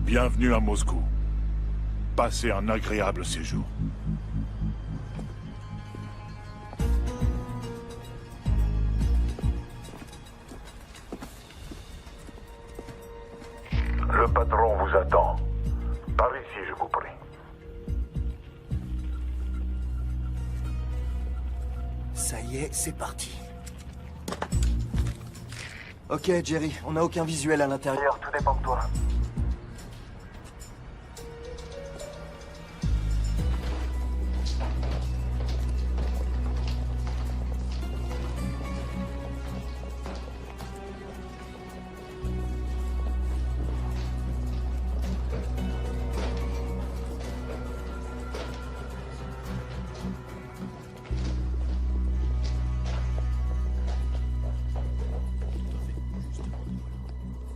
Bienvenue à Moscou. Passez un agréable séjour. Le patron vous attend. Par ici, je vous prie. Ça y est, c'est parti. Ok, Jerry, on n'a aucun visuel à l'intérieur, tout dépend de toi.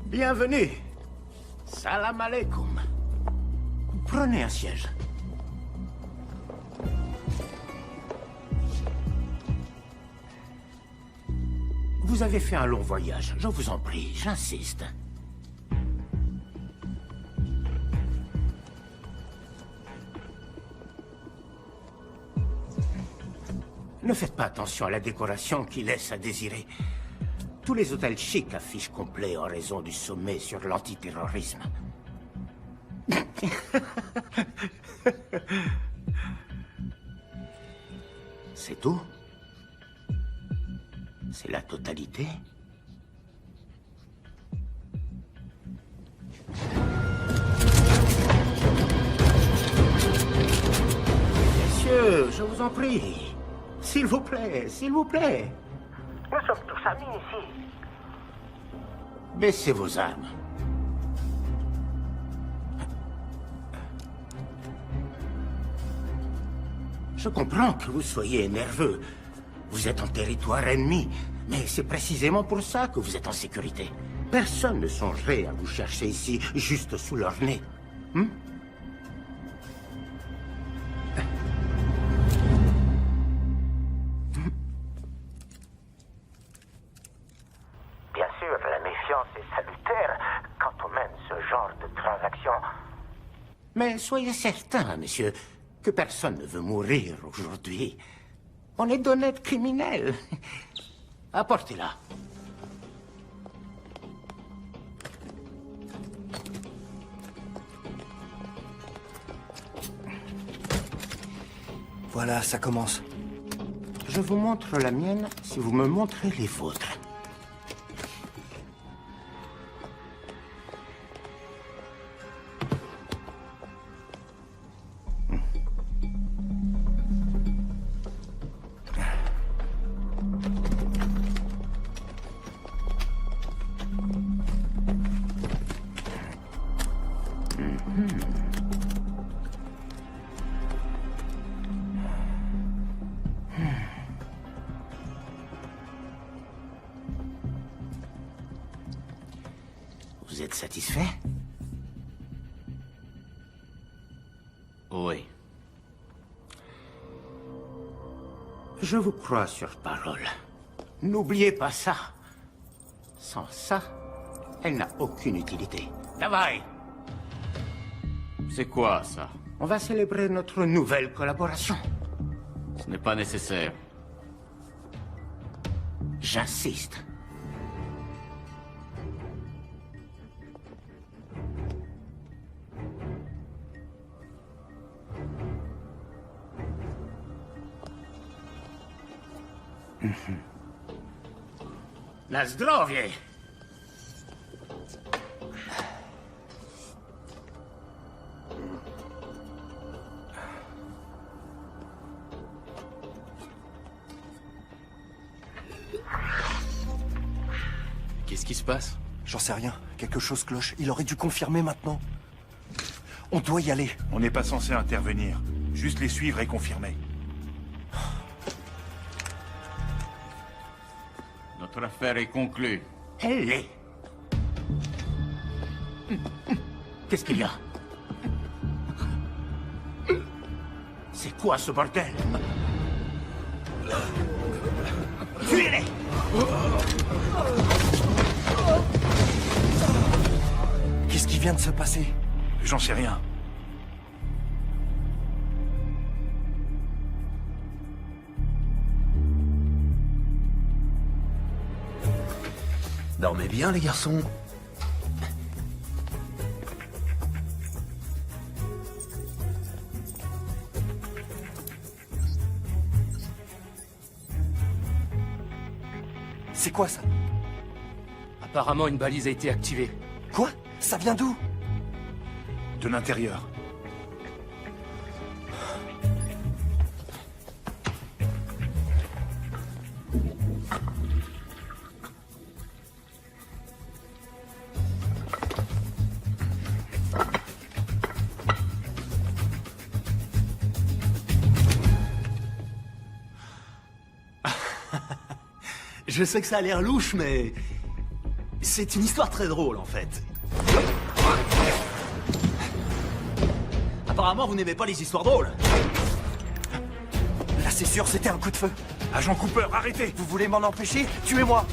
Bienvenue. Salam alaikum. Prenez un siège. Vous avez fait un long voyage, je vous en prie, j'insiste. Ne faites pas attention à la décoration qui laisse à désirer. Tous les hôtels chics affichent complet en raison du sommet sur l'antiterrorisme. C'est tout? C'est la totalité? Messieurs, je vous en prie. S'il vous plaît, s'il vous plaît. Nous sommes tous amis ici. Baissez vos armes. Je comprends que vous soyez nerveux. Vous êtes en territoire ennemi. Mais c'est précisément pour ça que vous êtes en sécurité. Personne ne songerait à vous chercher ici, juste sous leur nez. Bien sûr, la méfiance est salutaire quand on mène ce genre de transaction. Mais soyez certain, monsieur, que personne ne veut mourir aujourd'hui. On est d'honnêtes criminels. Apportez-la. Voilà, ça commence. Je vous montre la mienne si vous me montrez les vôtres. Vous êtes satisfait? Oui. Je vous crois sur parole. N'oubliez pas ça. Sans ça, elle n'a aucune utilité. Davai! C'est quoi, ça? On va célébrer notre nouvelle collaboration. Ce n'est pas nécessaire. J'insiste. Na zdrowie! Qu'est-ce qui se passe? J'en sais rien. Quelque chose cloche. Il aurait dû confirmer maintenant. On doit y aller. On n'est pas censé intervenir. Juste les suivre et confirmer. Notre affaire est conclue. Elle l'est. Qu'est-ce qu'il y a? C'est quoi ce bordel? Fuyez-les! Qu'est-ce qui vient de se passer? J'en sais rien. Dormez bien, les garçons. C'est quoi ça? Apparemment, une balise a été activée. Quoi? Ça vient d'où? De l'intérieur. Je sais que ça a l'air louche, mais... c'est une histoire très drôle, en fait. Apparemment, vous n'aimez pas les histoires drôles. Là, c'est sûr, c'était un coup de feu. Agent Cooper, arrêtez! Vous voulez m'en empêcher? Tuez-moi!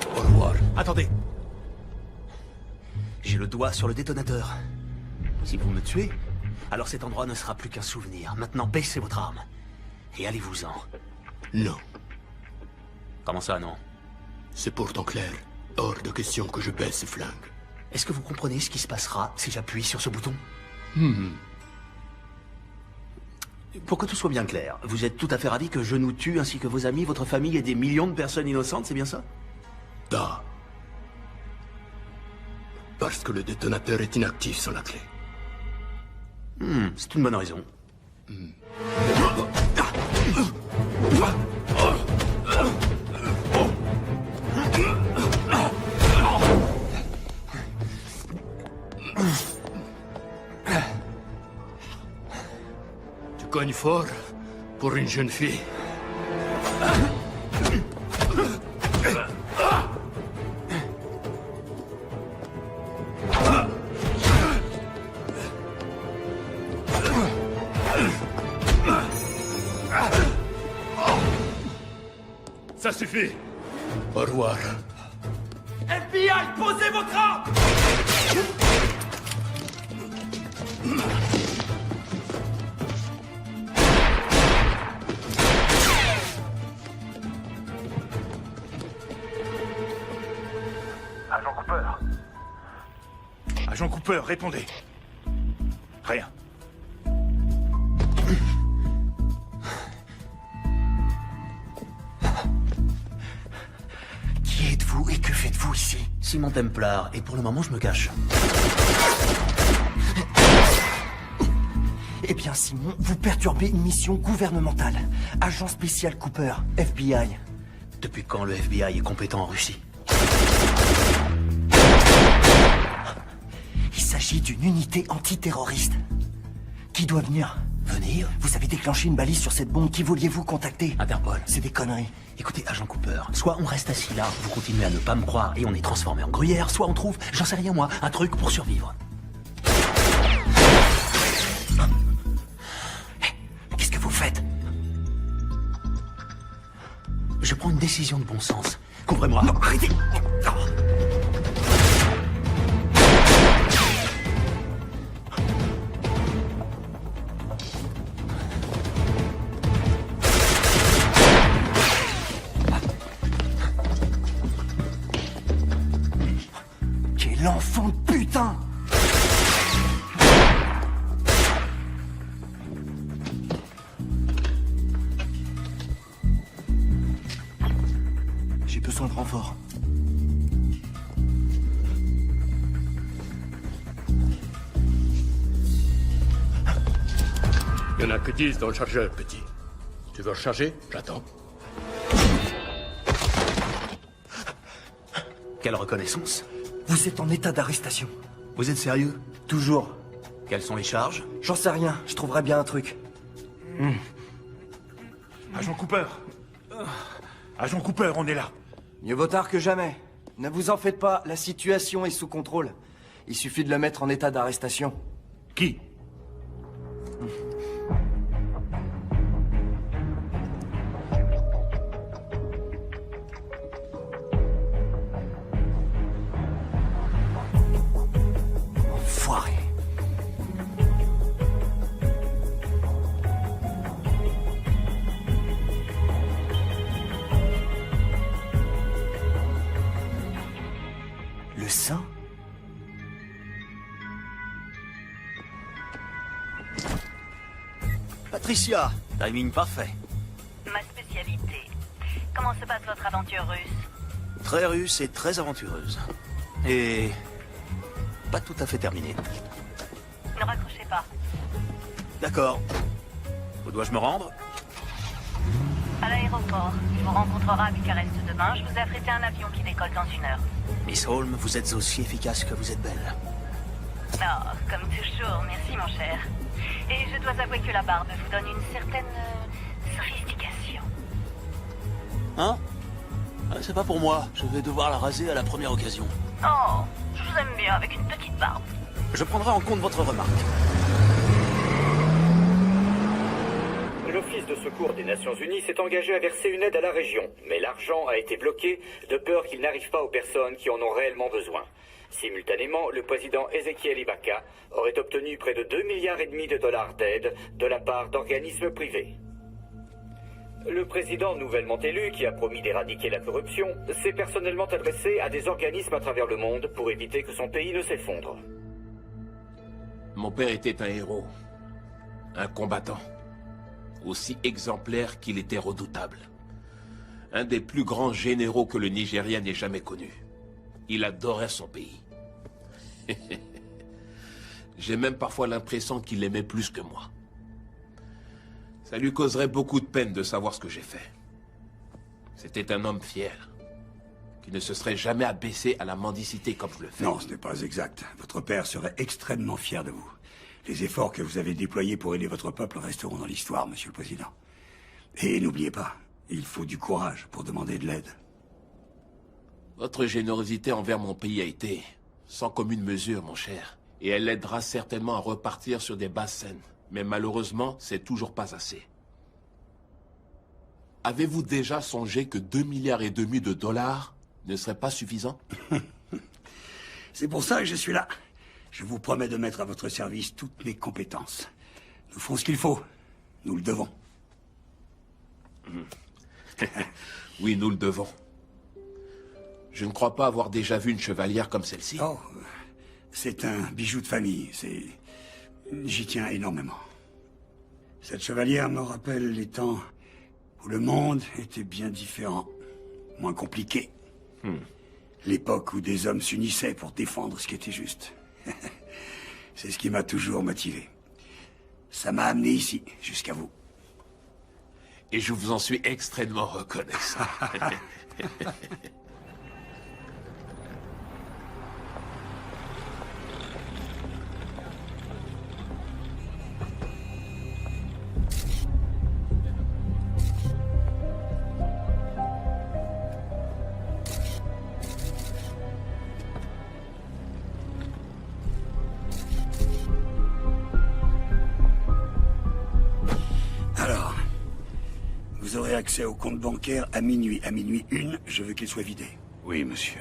Au revoir. Attendez. J'ai le doigt sur le détonateur. Si vous me tuez, alors cet endroit ne sera plus qu'un souvenir. Maintenant, baissez votre arme. Et allez-vous-en. Non, Comment ça, non? c'est pourtant clair. Hors de question que je baisse ce flingue. Est-ce que vous comprenez ce qui se passera si j'appuie sur ce bouton? Pour que tout soit bien clair, vous êtes tout à fait ravi que je nous tue ainsi que vos amis, votre famille et des millions de personnes innocentes, c'est bien ça? Da. Parce que le détonateur est inactif sans la clé. C'est une bonne raison. Tu cognes fort pour une jeune fille. Ça suffit. Au revoir. FBI, posez votre arme! Agent Cooper, Agent Cooper, répondez. Rien. Qui êtes-vous et que faites-vous ici? Simon Templar, et pour le moment, je me cache. Eh bien, Simon, vous perturbez une mission gouvernementale. Agent spécial Cooper, FBI. Depuis quand le FBI est compétent en Russie? Il s'agit d'une unité antiterroriste. Qui doit venir? Venir? Vous avez déclenché une balise sur cette bombe. Qui vouliez-vous contacter? Interpol. C'est des conneries. Écoutez, agent Cooper, soit on reste assis là, vous continuez à ne pas me croire et on est transformé en gruyère, soit on trouve, j'en sais rien moi, un truc pour survivre. Qu'est-ce que vous faites? Je prends une décision de bon sens. Couvrez-moi. Non, arrêtez! Quel enfant de putain! J'ai besoin de renfort. Il n'y en a que 10 dans le chargeur, petit. Tu veux recharger? J'attends. Quelle reconnaissance? Vous êtes en état d'arrestation. Vous êtes sérieux? Toujours. Quelles sont les charges? J'en sais rien, je trouverai bien un truc. Agent Cooper. Agent Cooper, on est là. Mieux vaut tard que jamais. Ne vous en faites pas, la situation est sous contrôle. Il suffit de le mettre en état d'arrestation. Qui? Enfoiré. Le sang? Patricia, timing parfait. Ma spécialité. Comment se passe votre aventure russe? Très russe et très aventureuse. Et... pas tout à fait terminée. Ne raccrochez pas. D'accord. Où dois-je me rendre? À l'aéroport. Il vous rencontrera à Bucarest demain. Je vous ai affrété un avion qui décolle dans 1 heure. Miss Holmes, vous êtes aussi efficace que vous êtes belle. Oh, comme toujours. Merci, mon cher. Et je dois avouer que la barbe vous donne une certaine sophistication. Hein? C'est pas pour moi. Je vais devoir la raser à la première occasion. Oh, je vous aime bien avec une petite barbe. Je prendrai en compte votre remarque. L'Office de secours des Nations Unies s'est engagé à verser une aide à la région, mais l'argent a été bloqué de peur qu'il n'arrive pas aux personnes qui en ont réellement besoin. Simultanément, le président Ezekiel Ibaka aurait obtenu près de 2,5 milliards de dollars d'aide de la part d'organismes privés. Le président nouvellement élu, qui a promis d'éradiquer la corruption, s'est personnellement adressé à des organismes à travers le monde pour éviter que son pays ne s'effondre. Mon père était un héros, un combattant, aussi exemplaire qu'il était redoutable. Un des plus grands généraux que le Nigeria n'ait jamais connu. Il adorait son pays. J'ai même parfois l'impression qu'il l'aimait plus que moi. Ça lui causerait beaucoup de peine de savoir ce que j'ai fait. C'était un homme fier, qui ne se serait jamais abaissé à la mendicité comme je le fais. Non, ce n'est pas exact. Votre père serait extrêmement fier de vous. Les efforts que vous avez déployés pour aider votre peuple resteront dans l'histoire, Monsieur le Président. Et n'oubliez pas, il faut du courage pour demander de l'aide. Votre générosité envers mon pays a été sans commune mesure, mon cher. Et elle l'aidera certainement à repartir sur des bases saines. Mais malheureusement, c'est toujours pas assez. Avez-vous déjà songé que 2,5 milliards de dollars ne seraient pas suffisants? C'est pour ça que je suis là. Je vous promets de mettre à votre service toutes mes compétences. Nous ferons ce qu'il faut. Nous le devons. Oui, nous le devons. Je ne crois pas avoir déjà vu une chevalière comme celle-ci. Oh, c'est un bijou de famille. J'y tiens énormément. Cette chevalière me rappelle les temps où le monde était bien différent, moins compliqué. L'époque où des hommes s'unissaient pour défendre ce qui était juste. C'est ce qui m'a toujours motivé. Ça m'a amené ici, jusqu'à vous. Et je vous en suis extrêmement reconnaissant. Alors, vous aurez accès au compte bancaire à minuit. À minuit 1, je veux qu'il soit vidé. Oui, monsieur.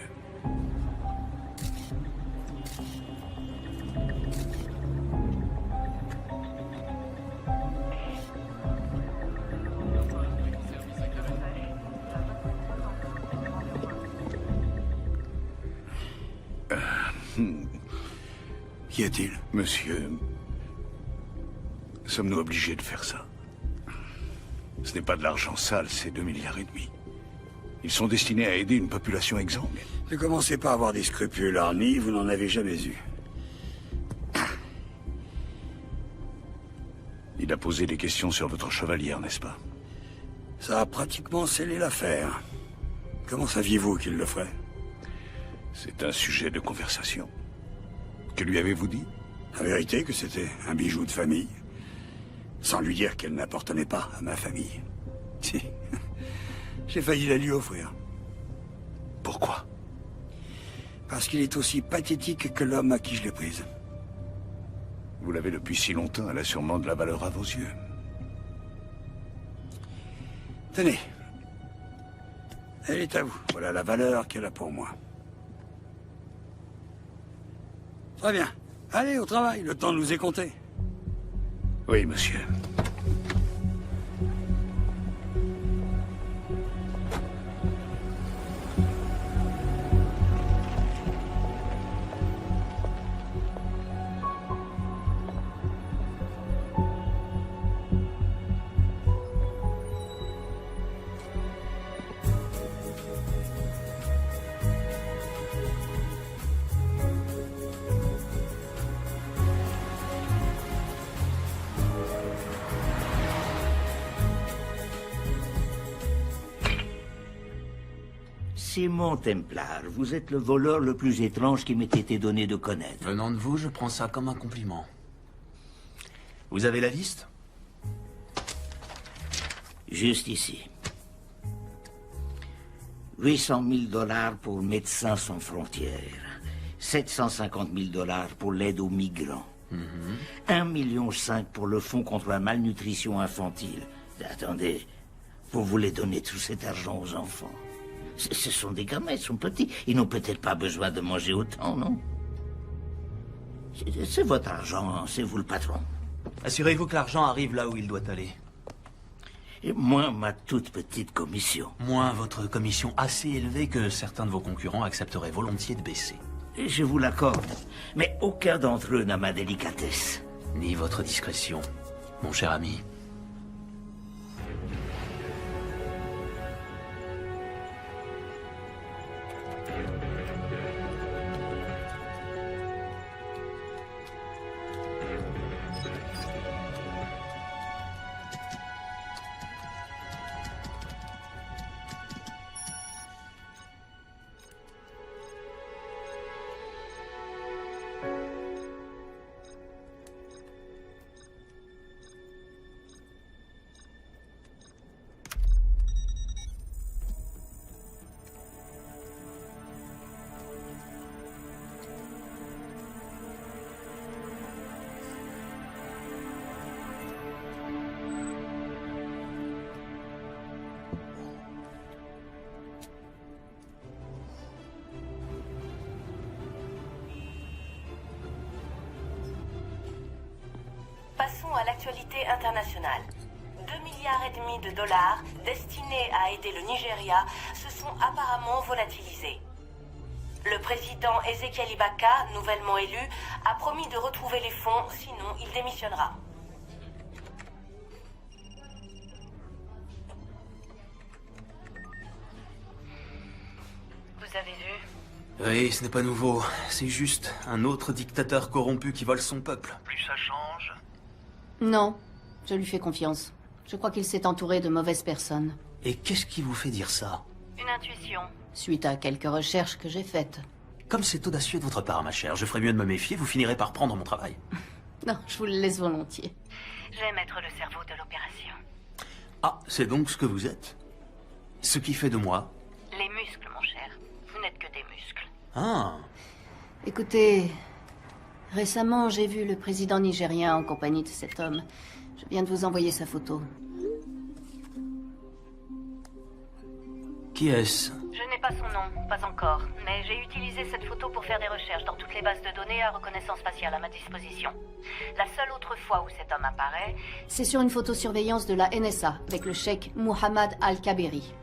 Qu'y a-t-il? Monsieur, sommes-nous obligés de faire ça? Ce n'est pas de l'argent sale, c'est 2,5 milliards. Ils sont destinés à aider une population exsangue. Ne commencez pas à avoir des scrupules, Arnie, vous n'en avez jamais eu. Il a posé des questions sur votre chevalière, n'est-ce pas? Ça a pratiquement scellé l'affaire. Comment saviez-vous qu'il le ferait? C'est un sujet de conversation. Que lui avez-vous dit? La vérité que c'était un bijou de famille. Sans lui dire qu'elle n'appartenait pas à ma famille. Si. J'ai failli la lui offrir. Pourquoi? Parce qu'il est aussi pathétique que l'homme à qui je l'ai prise. Vous l'avez depuis si longtemps, elle a sûrement de la valeur à vos yeux. Tenez. Elle est à vous. Voilà la valeur qu'elle a pour moi. Très bien. Allez, au travail. Le temps nous est compté. Oui, monsieur. Simon Templar, vous êtes le voleur le plus étrange qui m'ait été donné de connaître. Venant de vous, je prends ça comme un compliment. Vous avez la liste? Juste ici. 800 000 $ pour Médecins sans frontières. 750 000 $ pour l'aide aux migrants. 1,5 million pour le fonds contre la malnutrition infantile. Attendez, vous voulez donner tout cet argent aux enfants? Ce sont des gamins, ils sont petits. Ils n'ont peut-être pas besoin de manger autant, non? C'est votre argent, c'est vous le patron. Assurez-vous que l'argent arrive là où il doit aller. Et moins ma toute petite commission. Moins votre commission assez élevée que certains de vos concurrents accepteraient volontiers de baisser. Et je vous l'accorde, mais aucun d'entre eux n'a ma délicatesse. Ni votre discrétion, mon cher ami. Passons à l'actualité internationale. 2,5 milliards de dollars destinés à aider le Nigeria se sont apparemment volatilisés. Le président Ezekiel Ibaka, nouvellement élu, a promis de retrouver les fonds, sinon il démissionnera. Vous avez vu? Oui, ce n'est pas nouveau. C'est juste un autre dictateur corrompu qui vole son peuple. Plus ça change. Non, je lui fais confiance. Je crois qu'il s'est entouré de mauvaises personnes. Et qu'est-ce qui vous fait dire ça? Une intuition. Suite à quelques recherches que j'ai faites. Comme c'est audacieux de votre part, ma chère, je ferais mieux de me méfier, vous finirez par prendre mon travail. Non, je vous le laisse volontiers. Je vais mettre le cerveau de l'opération. Ah, c'est donc ce que vous êtes? Ce qui fait de moi? Les muscles, mon cher. Vous n'êtes que des muscles. Ah. Écoutez, récemment, j'ai vu le président nigérien en compagnie de cet homme. Je viens de vous envoyer sa photo. Qui est-ce? Je n'ai pas son nom, pas encore, mais j'ai utilisé cette photo pour faire des recherches dans toutes les bases de données à reconnaissance faciale à ma disposition. La seule autre fois où cet homme apparaît... C'est sur une photosurveillance de la NSA, avec le cheikh Mohamed Al-Kaberi.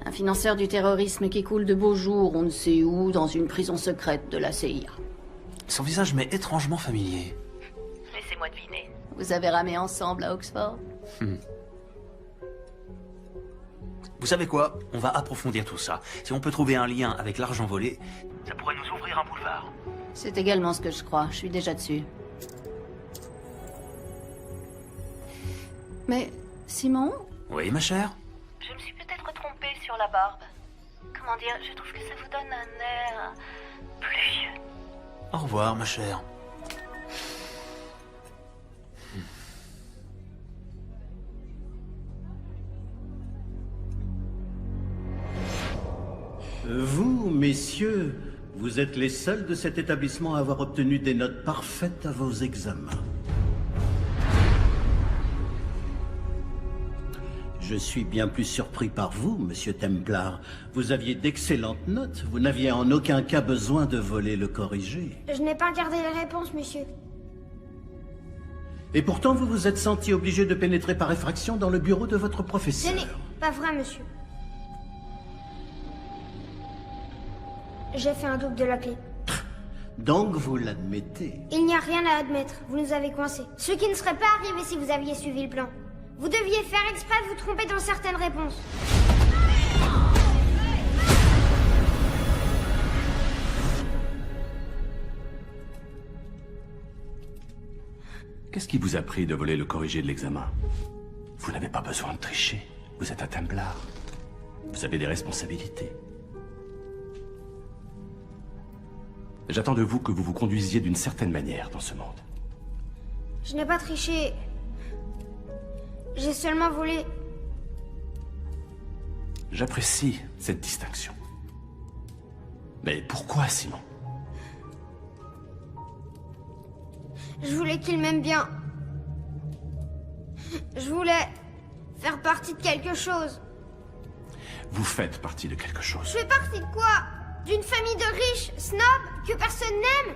Un financeur du terrorisme qui coule de beaux jours, on ne sait où, dans une prison secrète de la CIA. Son visage m'est étrangement familier. Laissez-moi deviner. Vous avez ramé ensemble à Oxford? Vous savez quoi? On va approfondir tout ça. Si on peut trouver un lien avec l'argent volé, ça pourrait nous ouvrir un boulevard. C'est également ce que je crois. Je suis déjà dessus. Mais, Simon? Oui, ma chère? Je me suis peut-être trompée sur la barbe. Comment dire, je trouve que ça vous donne un air plus vieux. Au revoir, ma chère. Vous, messieurs, vous êtes les seuls de cet établissement à avoir obtenu des notes parfaites à vos examens. Je suis bien plus surpris par vous, monsieur Templar. Vous aviez d'excellentes notes. Vous n'aviez en aucun cas besoin de voler le corrigé. Je n'ai pas regardé les réponses, monsieur. Et pourtant, vous vous êtes senti obligé de pénétrer par effraction dans le bureau de votre professeur. Ce n'est pas vrai, monsieur. J'ai fait un double de la clé. Donc vous l'admettez. Il n'y a rien à admettre. Vous nous avez coincés. Ce qui ne serait pas arrivé si vous aviez suivi le plan. Vous deviez faire exprès de vous tromper dans certaines réponses. Qu'est-ce qui vous a pris de voler le corrigé de l'examen? Vous n'avez pas besoin de tricher. Vous êtes un Templar. Vous avez des responsabilités. J'attends de vous que vous vous conduisiez d'une certaine manière dans ce monde. Je n'ai pas triché. J'ai seulement volé. J'apprécie cette distinction. Mais pourquoi, Simon? Je voulais qu'il m'aime bien. Je voulais faire partie de quelque chose. Vous faites partie de quelque chose. Je fais partie de quoi? D'une famille de riches, snobs, que personne n'aime?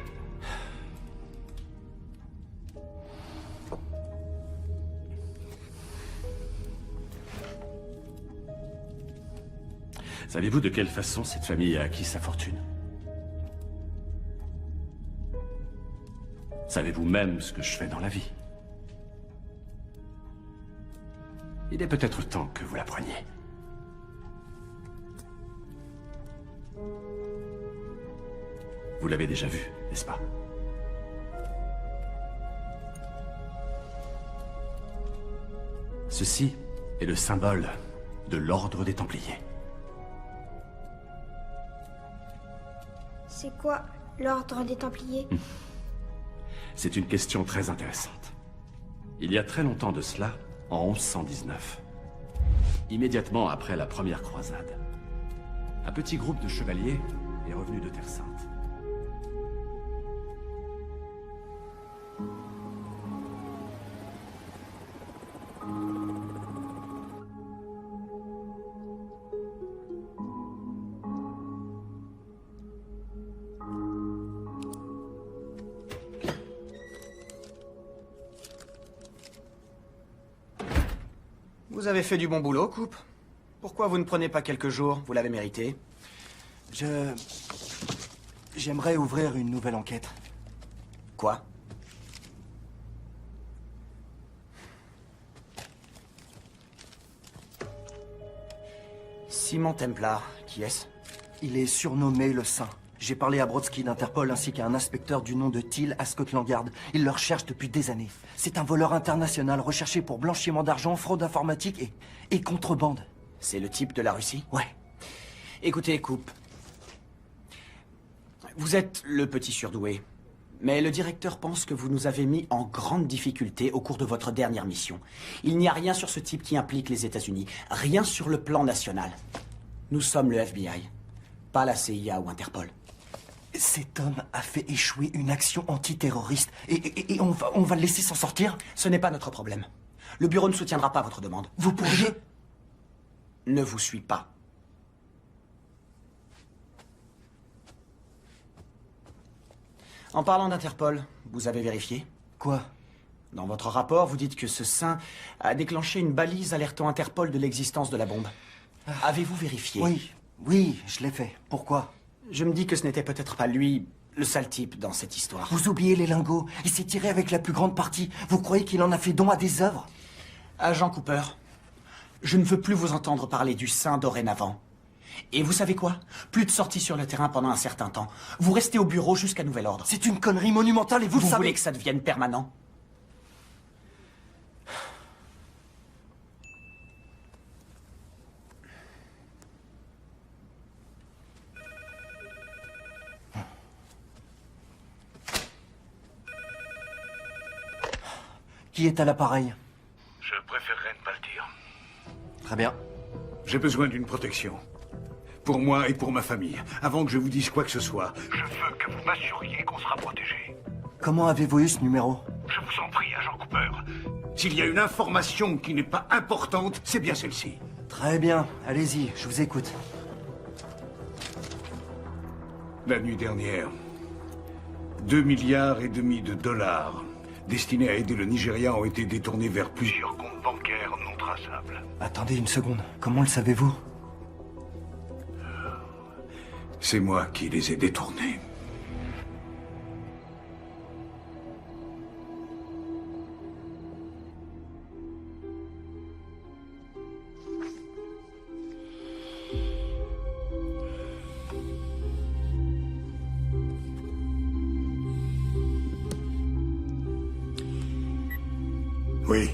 Savez-vous de quelle façon cette famille a acquis sa fortune? Savez-vous même ce que je fais dans la vie? Il est peut-être temps que vous l'appreniez. Vous l'avez déjà vu, n'est-ce pas? Ceci est le symbole de l'ordre des Templiers. C'est quoi l'ordre des Templiers? C'est une question très intéressante. Il y a très longtemps de cela, en 1119, immédiatement après la première croisade, un petit groupe de chevaliers est revenu de Terre Sainte. Vous avez fait du bon boulot, Coupe. Pourquoi vous ne prenez pas quelques jours? Vous l'avez mérité. J'aimerais ouvrir une nouvelle enquête. Quoi? Simon Templar, qui est-ce? Il est surnommé le Saint. J'ai parlé à Brodsky d'Interpol ainsi qu'à un inspecteur du nom de Thiel à Scotland Yard. Il le recherche depuis des années. C'est un voleur international recherché pour blanchiment d'argent, fraude informatique et contrebande. C'est le type de la Russie? Ouais. Écoutez, Coupe. Vous êtes le petit surdoué. Mais le directeur pense que vous nous avez mis en grande difficulté au cours de votre dernière mission. Il n'y a rien sur ce type qui implique les États-Unis. Rien sur le plan national. Nous sommes le FBI, pas la CIA ou Interpol. Cet homme a fait échouer une action antiterroriste et on va le laisser s'en sortir? Ce n'est pas notre problème. Le bureau ne soutiendra pas votre demande. Vous pourriez... Ne vous suis pas. En parlant d'Interpol, vous avez vérifié? Quoi? Dans votre rapport, vous dites que ce saint a déclenché une balise alertant Interpol de l'existence de la bombe. Avez-vous vérifié? Oui, je l'ai fait. Pourquoi? Je me dis que ce n'était peut-être pas lui, le sale type, dans cette histoire. Vous oubliez les lingots. Il s'est tiré avec la plus grande partie. Vous croyez qu'il en a fait don à des œuvres? Agent Cooper, je ne veux plus vous entendre parler du saint dorénavant. Et vous savez quoi? Plus de sorties sur le terrain pendant un certain temps. Vous restez au bureau jusqu'à nouvel ordre. C'est une connerie monumentale et vous le savez. Vous voulez que ça devienne permanent? Qui est à l'appareil? Je préférerais ne pas le dire. Très bien. J'ai besoin d'une protection. Pour moi et pour ma famille. Avant que je vous dise quoi que ce soit, je veux que vous m'assuriez qu'on sera protégé. Comment avez-vous eu ce numéro? Je vous en prie, agent Cooper. S'il y a une information qui n'est pas importante, c'est bien celle-ci. Très bien. Allez-y, je vous écoute. La nuit dernière, 2,5 milliards de dollars destinés à aider le Nigeria ont été détournés vers plusieurs comptes bancaires non traçables. Attendez une seconde. Comment le savez-vous? C'est moi qui les ai détournés. Oui.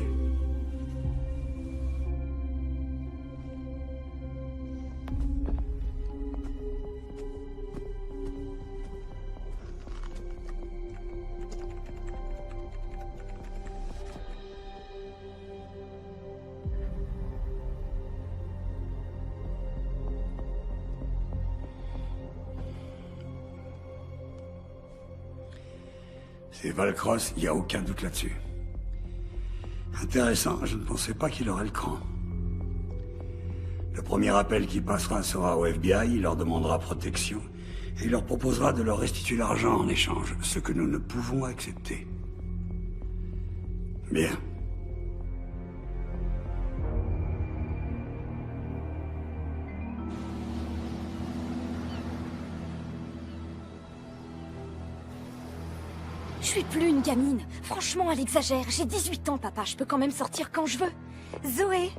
C'est Valcross, il n'y a aucun doute là-dessus. Intéressant, je ne pensais pas qu'il aurait le cran. Le premier appel qui passera sera au FBI, il leur demandera protection, et il leur proposera de leur restituer l'argent en échange, ce que nous ne pouvons accepter. Bien. Je suis plus une gamine. Franchement, elle exagère. J'ai 18 ans, papa. Je peux quand même sortir quand je veux. Zoé,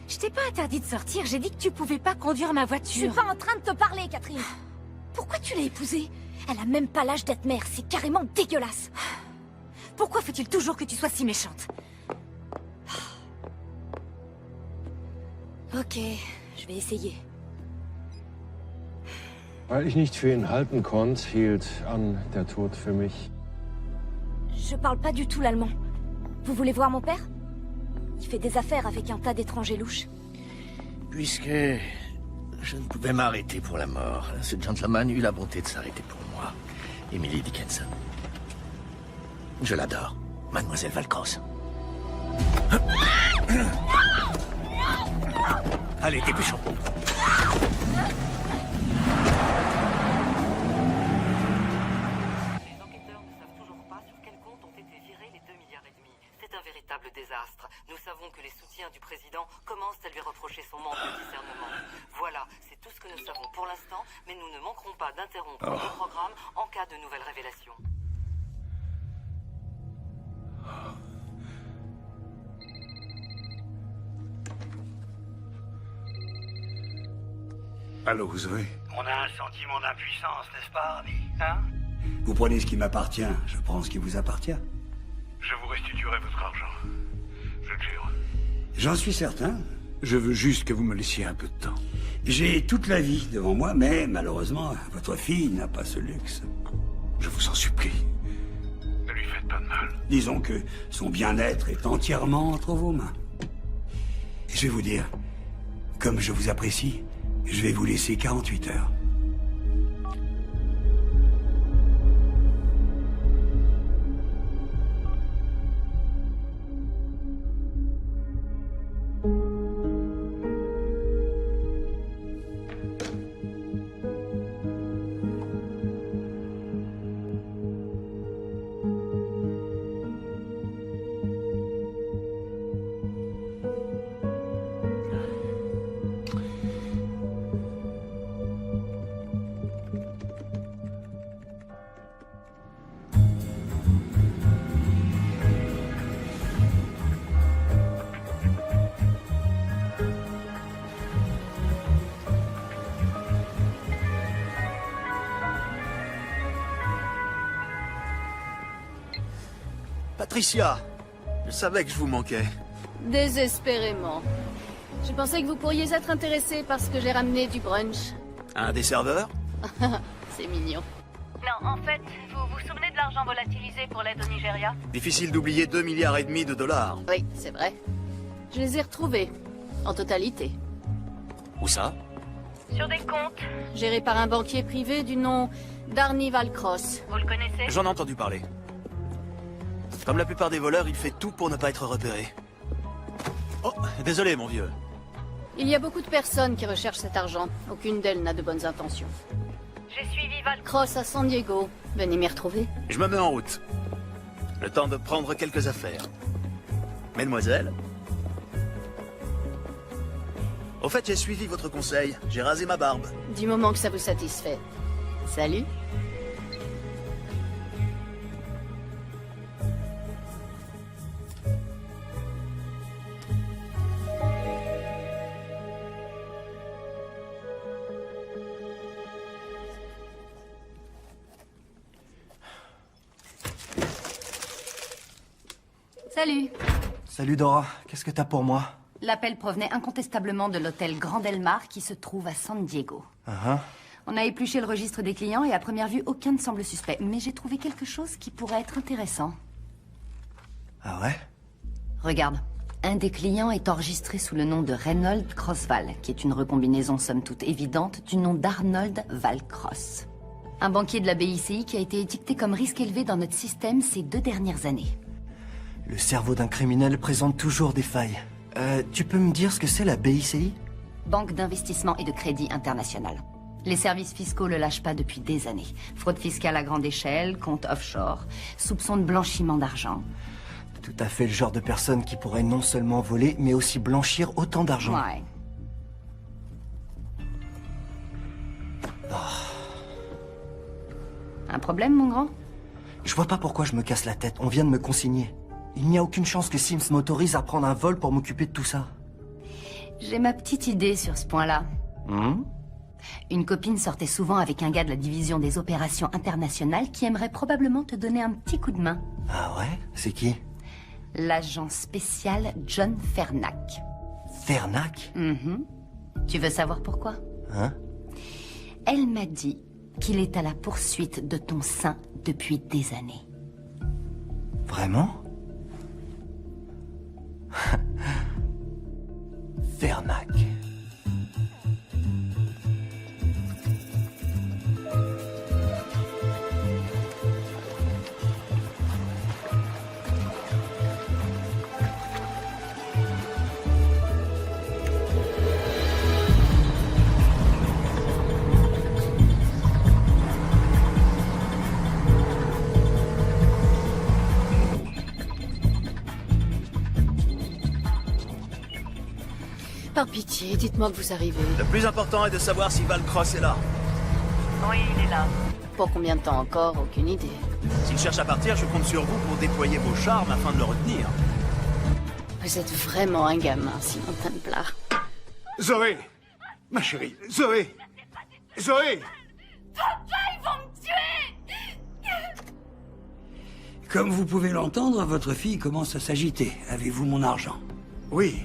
je t'ai pas interdit de sortir. J'ai dit que tu pouvais pas conduire ma voiture. Je suis pas en train de te parler, Catherine. Pourquoi tu l'as épousée? Elle a même pas l'âge d'être mère. C'est carrément dégueulasse. Pourquoi faut-il toujours que tu sois si méchante? Ok, je vais essayer. Weil ich nicht für ihn halten konnte, hielt Anne der Tod für mich. Je parle pas du tout l'allemand. Vous voulez voir mon père? Il fait des affaires avec un tas d'étrangers louches. Puisque je ne pouvais m'arrêter pour la mort, ce gentleman eut la bonté de s'arrêter pour moi. Emily Dickinson. Je l'adore, Mademoiselle Valcross. Allez, dépêchons. Désastre. Nous savons que les soutiens du président commencent à lui reprocher son manque de discernement. Voilà, c'est tout ce que nous savons pour l'instant, mais nous ne manquerons pas d'interrompre le programme en cas de nouvelles révélations. Allô, Zoé? On a un sentiment d'impuissance, n'est-ce pas, Rami? Hein? Vous prenez ce qui m'appartient, je prends ce qui vous appartient. Je vous restituerai votre argent. Je le jure. J'en suis certain. Je veux juste que vous me laissiez un peu de temps. J'ai toute la vie devant moi, mais malheureusement, votre fille n'a pas ce luxe. Je vous en supplie. Ne lui faites pas de mal. Disons que son bien-être est entièrement entre vos mains. Je vais vous dire, comme je vous apprécie, je vais vous laisser 48 heures. Patricia, je savais que je vous manquais. Désespérément. Je pensais que vous pourriez être intéressé parce que j'ai ramené du brunch. Un des serveurs? C'est mignon. Non, en fait, vous vous souvenez de l'argent l'argent volatilisé pour l'aide au Nigeria? Difficile d'oublier 2,5 milliards de dollars. Oui, c'est vrai. Je les ai retrouvés. En totalité. Où ça? Sur des comptes gérés par un banquier privé du nom d'Arnie Valcross. Vous le connaissez? J'en ai entendu parler. Comme la plupart des voleurs, il fait tout pour ne pas être repéré. Oh, désolé mon vieux. Il y a beaucoup de personnes qui recherchent cet argent. Aucune d'elles n'a de bonnes intentions. J'ai suivi Valcross à San Diego. Venez m'y retrouver. Je me mets en route. Le temps de prendre quelques affaires. Mesdemoiselles. Au fait, j'ai suivi votre conseil. J'ai rasé ma barbe. Du moment que ça vous satisfait. Salut. Salut. Salut Dora, qu'est-ce que t'as pour moi? L'appel provenait incontestablement de l'hôtel Grand Del Mar qui se trouve à San Diego. On a épluché le registre des clients et à première vue, aucun ne semble suspect. Mais j'ai trouvé quelque chose qui pourrait être intéressant. Ah ouais? Regarde. Un des clients est enregistré sous le nom de Reynold Crossval, qui est une recombinaison somme toute évidente du nom d'Arnold Valcross. Un banquier de la BICI qui a été étiqueté comme risque élevé dans notre système ces 2 dernières années. Le cerveau d'un criminel présente toujours des failles. Tu peux me dire ce que c'est la BICI? Banque d'investissement et de crédit international. Les services fiscaux le lâchent pas depuis des années. Fraude fiscale à grande échelle, compte offshore, soupçons de blanchiment d'argent. Tout à fait le genre de personne qui pourrait non seulement voler, mais aussi blanchir autant d'argent. Ouais. Un problème, mon grand? Je vois pas pourquoi je me casse la tête. On vient de me consigner. Il n'y a aucune chance que Sims m'autorise à prendre un vol pour m'occuper de tout ça. J'ai ma petite idée sur ce point-là. Une copine sortait souvent avec un gars de la division des opérations internationales qui aimerait probablement te donner un petit coup de main. Ah ouais? C'est qui? L'agent spécial John Fernac. Fernac? Tu veux savoir pourquoi? Elle m'a dit qu'il est à la poursuite de ton sein depuis des années. Vraiment? Fernac. Par pitié, dites-moi que vous arrivez. Le plus important est de savoir si Valcross est là. Oui, il est là. Pour combien de temps encore? Aucune idée. S'il cherche à partir, je compte sur vous pour déployer vos charmes afin de le retenir. Vous êtes vraiment un gamin, Simon Templar. Zoé! Ma chérie, Zoé! Zoé! Papa, ils vont me tuer! Comme vous pouvez l'entendre, votre fille commence à s'agiter. Avez-vous mon argent? Oui,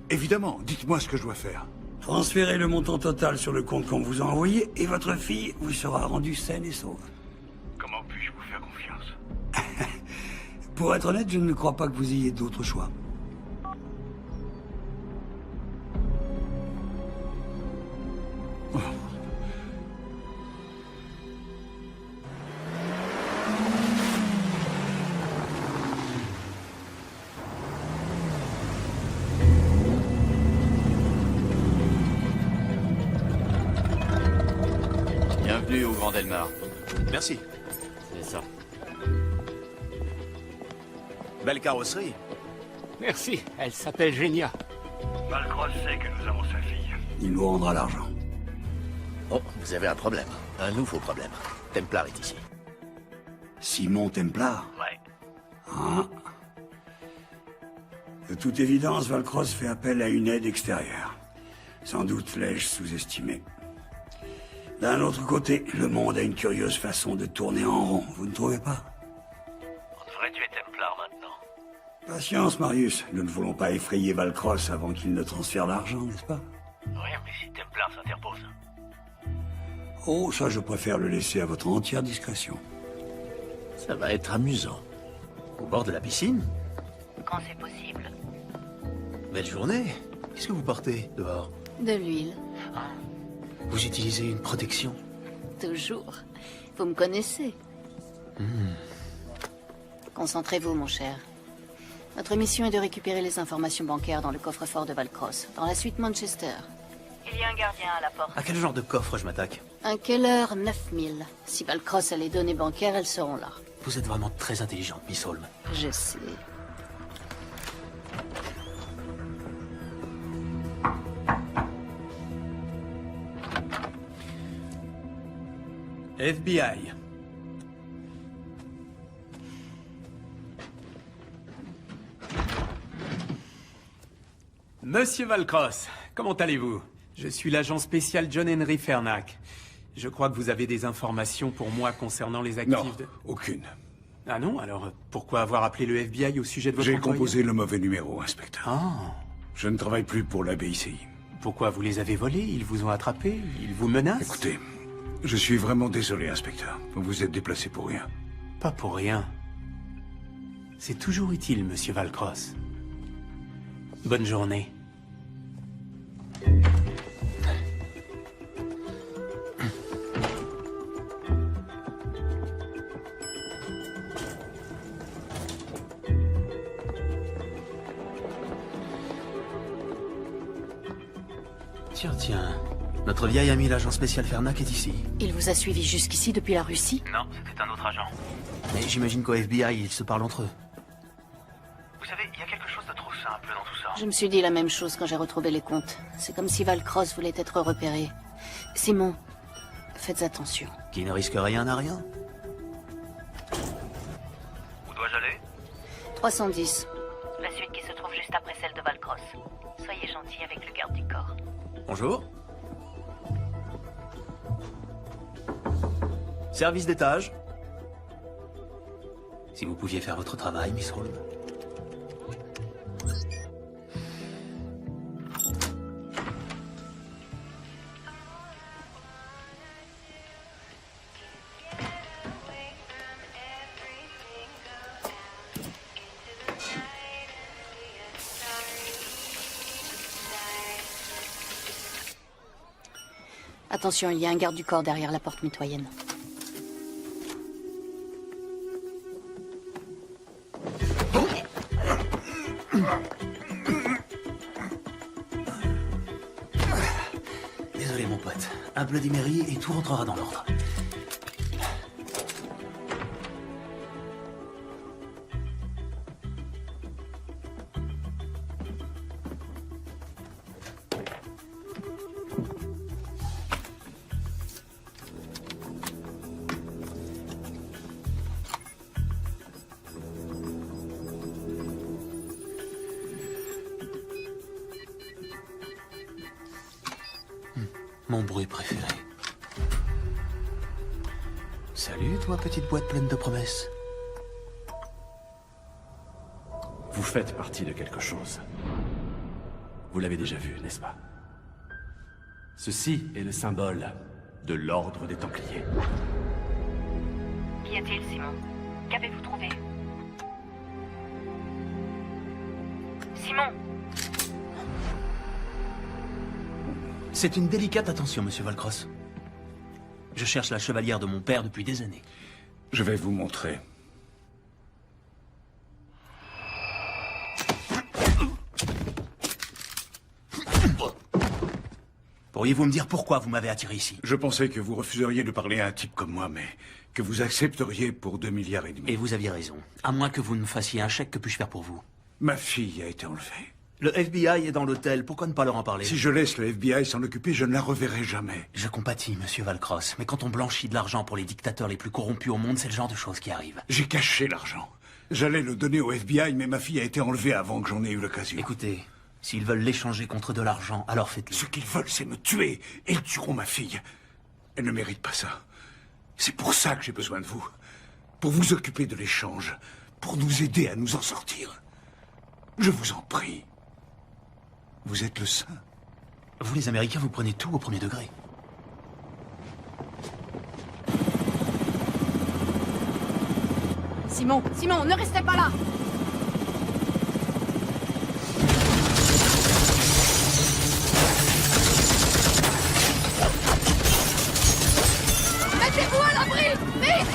évidemment. Dites-moi ce que je dois faire. Transférez le montant total sur le compte qu'on vous a envoyé et votre fille vous sera rendue saine et sauve. Comment puis-je vous faire confiance? Pour être honnête, je ne crois pas que vous ayez d'autre choix. Bienvenue au Grand Del Mar. Merci. C'est ça. Belle carrosserie. Merci, elle s'appelle Genia. Valcross sait que nous avons sa fille. Il nous rendra l'argent. Oh, vous avez un problème. Un nouveau problème. Templar est ici. Simon Templar? Ouais. Ah. De toute évidence, Valcross fait appel à une aide extérieure. Sans doute l'ai-je sous-estimé. D'un autre côté, le monde a une curieuse façon de tourner en rond, vous ne trouvez pas? On devrait tuer Templar maintenant. Patience, Marius. Nous ne voulons pas effrayer Valcross avant qu'il ne transfère l'argent, n'est-ce pas? Oui, mais si Templar s'interpose. Oh, ça, je préfère le laisser à votre entière discrétion. Ça va être amusant. Au bord de la piscine? Quand c'est possible. Belle journée. Qu'est-ce que vous portez dehors? De l'huile. Vous utilisez une protection? Toujours. Vous me connaissez. Concentrez-vous, mon cher. Notre mission est de récupérer les informations bancaires dans le coffre-fort de Valcross, dans la suite Manchester. Il y a un gardien à la porte. À quel genre de coffre je m'attaque? Un Keller 9000. Si Valcross a les données bancaires, elles seront là. Vous êtes vraiment très intelligente, Miss Holmes. Je sais. FBI. Monsieur Valcross, comment allez-vous? Je suis l'agent spécial John Henry Fernac. Je crois que vous avez des informations pour moi concernant les actifs Non, aucune. Ah non? Alors, pourquoi avoir appelé le FBI au sujet de votre J'ai employé? composé le mauvais numéro, inspecteur. Ah. Je ne travaille plus pour la BICI. Pourquoi vous les avez volés? Ils vous ont attrapés? Ils vous menacent? Écoutez, je suis vraiment désolé, inspecteur. Vous vous êtes déplacé pour rien. Pas pour rien. C'est toujours utile, monsieur Valcross. Bonne journée. Tiens. Notre vieil ami l'agent spécial Fernac est ici. Il vous a suivi jusqu'ici depuis la Russie? Non, c'était un autre agent. Mais j'imagine qu'au FBI, ils se parlent entre eux. Vous savez, il y a quelque chose de trop simple dans tout ça. Je me suis dit la même chose quand j'ai retrouvé les comptes. C'est comme si Valcross voulait être repéré. Simon, faites attention. Qui ne risque rien n'a rien. Où dois-je aller? 310. La suite qui se trouve juste après celle de Valcross. Soyez gentil avec le garde du corps. Bonjour. Service d'étage. Si vous pouviez faire votre travail, Miss Holmes. Attention, il y a un garde du corps derrière la porte mitoyenne. Désolé, mon pote. Un Bloody Mary et tout rentrera dans l'ordre. Mon bruit préféré. Salut, toi, petite boîte pleine de promesses. Vous faites partie de quelque chose. Vous l'avez déjà vu, n'est-ce pas? Ceci est le symbole de l'ordre des Templiers. Qu'y a-t-il, Simon? Qu'avez-vous trouvé? Simon! C'est une délicate attention, monsieur Valcross. Je cherche la chevalière de mon père depuis des années. Je vais vous montrer. Pourriez-vous me dire pourquoi vous m'avez attiré ici? Je pensais que vous refuseriez de parler à un type comme moi, mais que vous accepteriez pour 2,5 milliards. Et vous aviez raison. À moins que vous ne me fassiez un chèque, que puis-je faire pour vous? Ma fille a été enlevée. Le FBI est dans l'hôtel, pourquoi ne pas leur en parler? Si je laisse le FBI s'en occuper, je ne la reverrai jamais. Je compatis, monsieur Valcross, mais quand on blanchit de l'argent pour les dictateurs les plus corrompus au monde, c'est le genre de choses qui arrivent. J'ai caché l'argent. J'allais le donner au FBI, mais ma fille a été enlevée avant que j'en ai eu l'occasion. Écoutez, s'ils veulent l'échanger contre de l'argent, alors faites-le. Ce qu'ils veulent, c'est me tuer, et ils tueront ma fille. Elle ne mérite pas ça. C'est pour ça que j'ai besoin de vous. Pour vous occuper de l'échange, pour nous aider à nous en sortir. Je vous en prie. Vous êtes le saint. Vous, les Américains, vous prenez tout au premier degré. Simon, ne restez pas là! Mettez-vous à l'abri! Vite!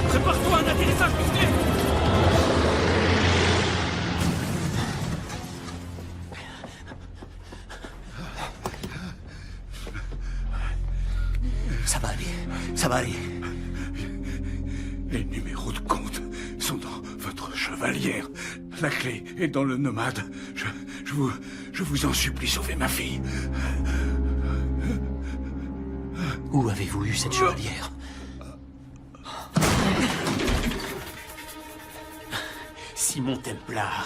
Prépare-toi à un atterrissage musclé! Ça va aller, ça va aller. Les numéros de compte sont dans votre chevalière. La clé est dans le nomade. Je vous en supplie, sauvez ma fille. Où avez-vous eu cette chevalière? Simon Templar,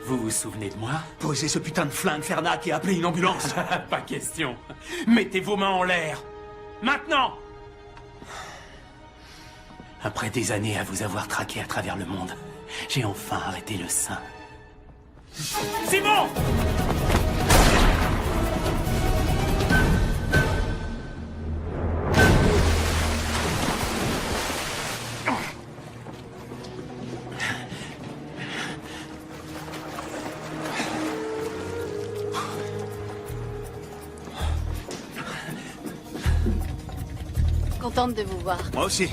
vous vous souvenez de moi? Posez ce putain de flingue, Fernac, et appelez une ambulance. Pas question. Mettez vos mains en l'air. Maintenant! Après des années à vous avoir traqué à travers le monde, j'ai enfin arrêté le sein. Simon! Contente de vous voir. Moi aussi.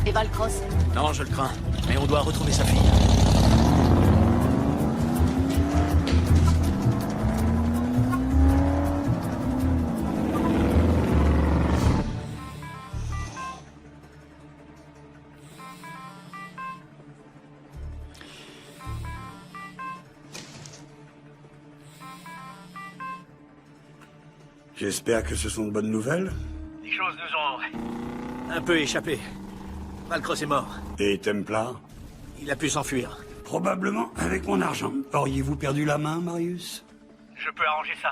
Et Valcross? Non, je le crains. Mais on doit retrouver sa fille. J'espère que ce sont de bonnes nouvelles. Les choses nous ont un peu échappé. Valcross est mort. Et Templar? Il a pu s'enfuir. Probablement avec mon argent. Auriez-vous perdu la main, Marius? Je peux arranger ça.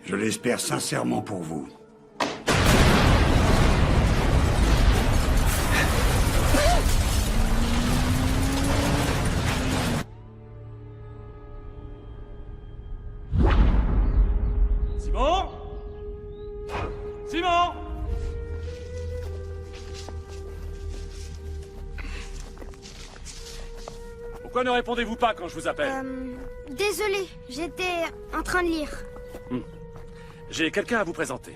Je l'espère sincèrement pour vous. Simon? Simon? Pourquoi ne répondez-vous pas quand je vous appelle? Désolé, j'étais en train de lire. J'ai quelqu'un à vous présenter.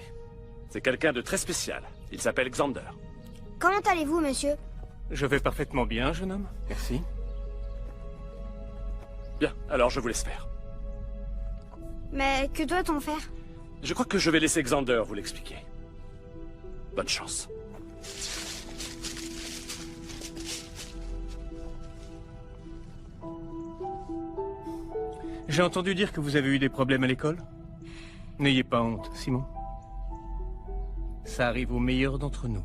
C'est quelqu'un de très spécial. Il s'appelle Xander. Comment allez-vous, monsieur? Je vais parfaitement bien, jeune homme. Merci. Bien, alors je vous laisse faire. Mais que doit-on faire? Je crois que je vais laisser Xander vous l'expliquer. Bonne chance. J'ai entendu dire que vous avez eu des problèmes à l'école. N'ayez pas honte, Simon. Ça arrive aux meilleurs d'entre nous.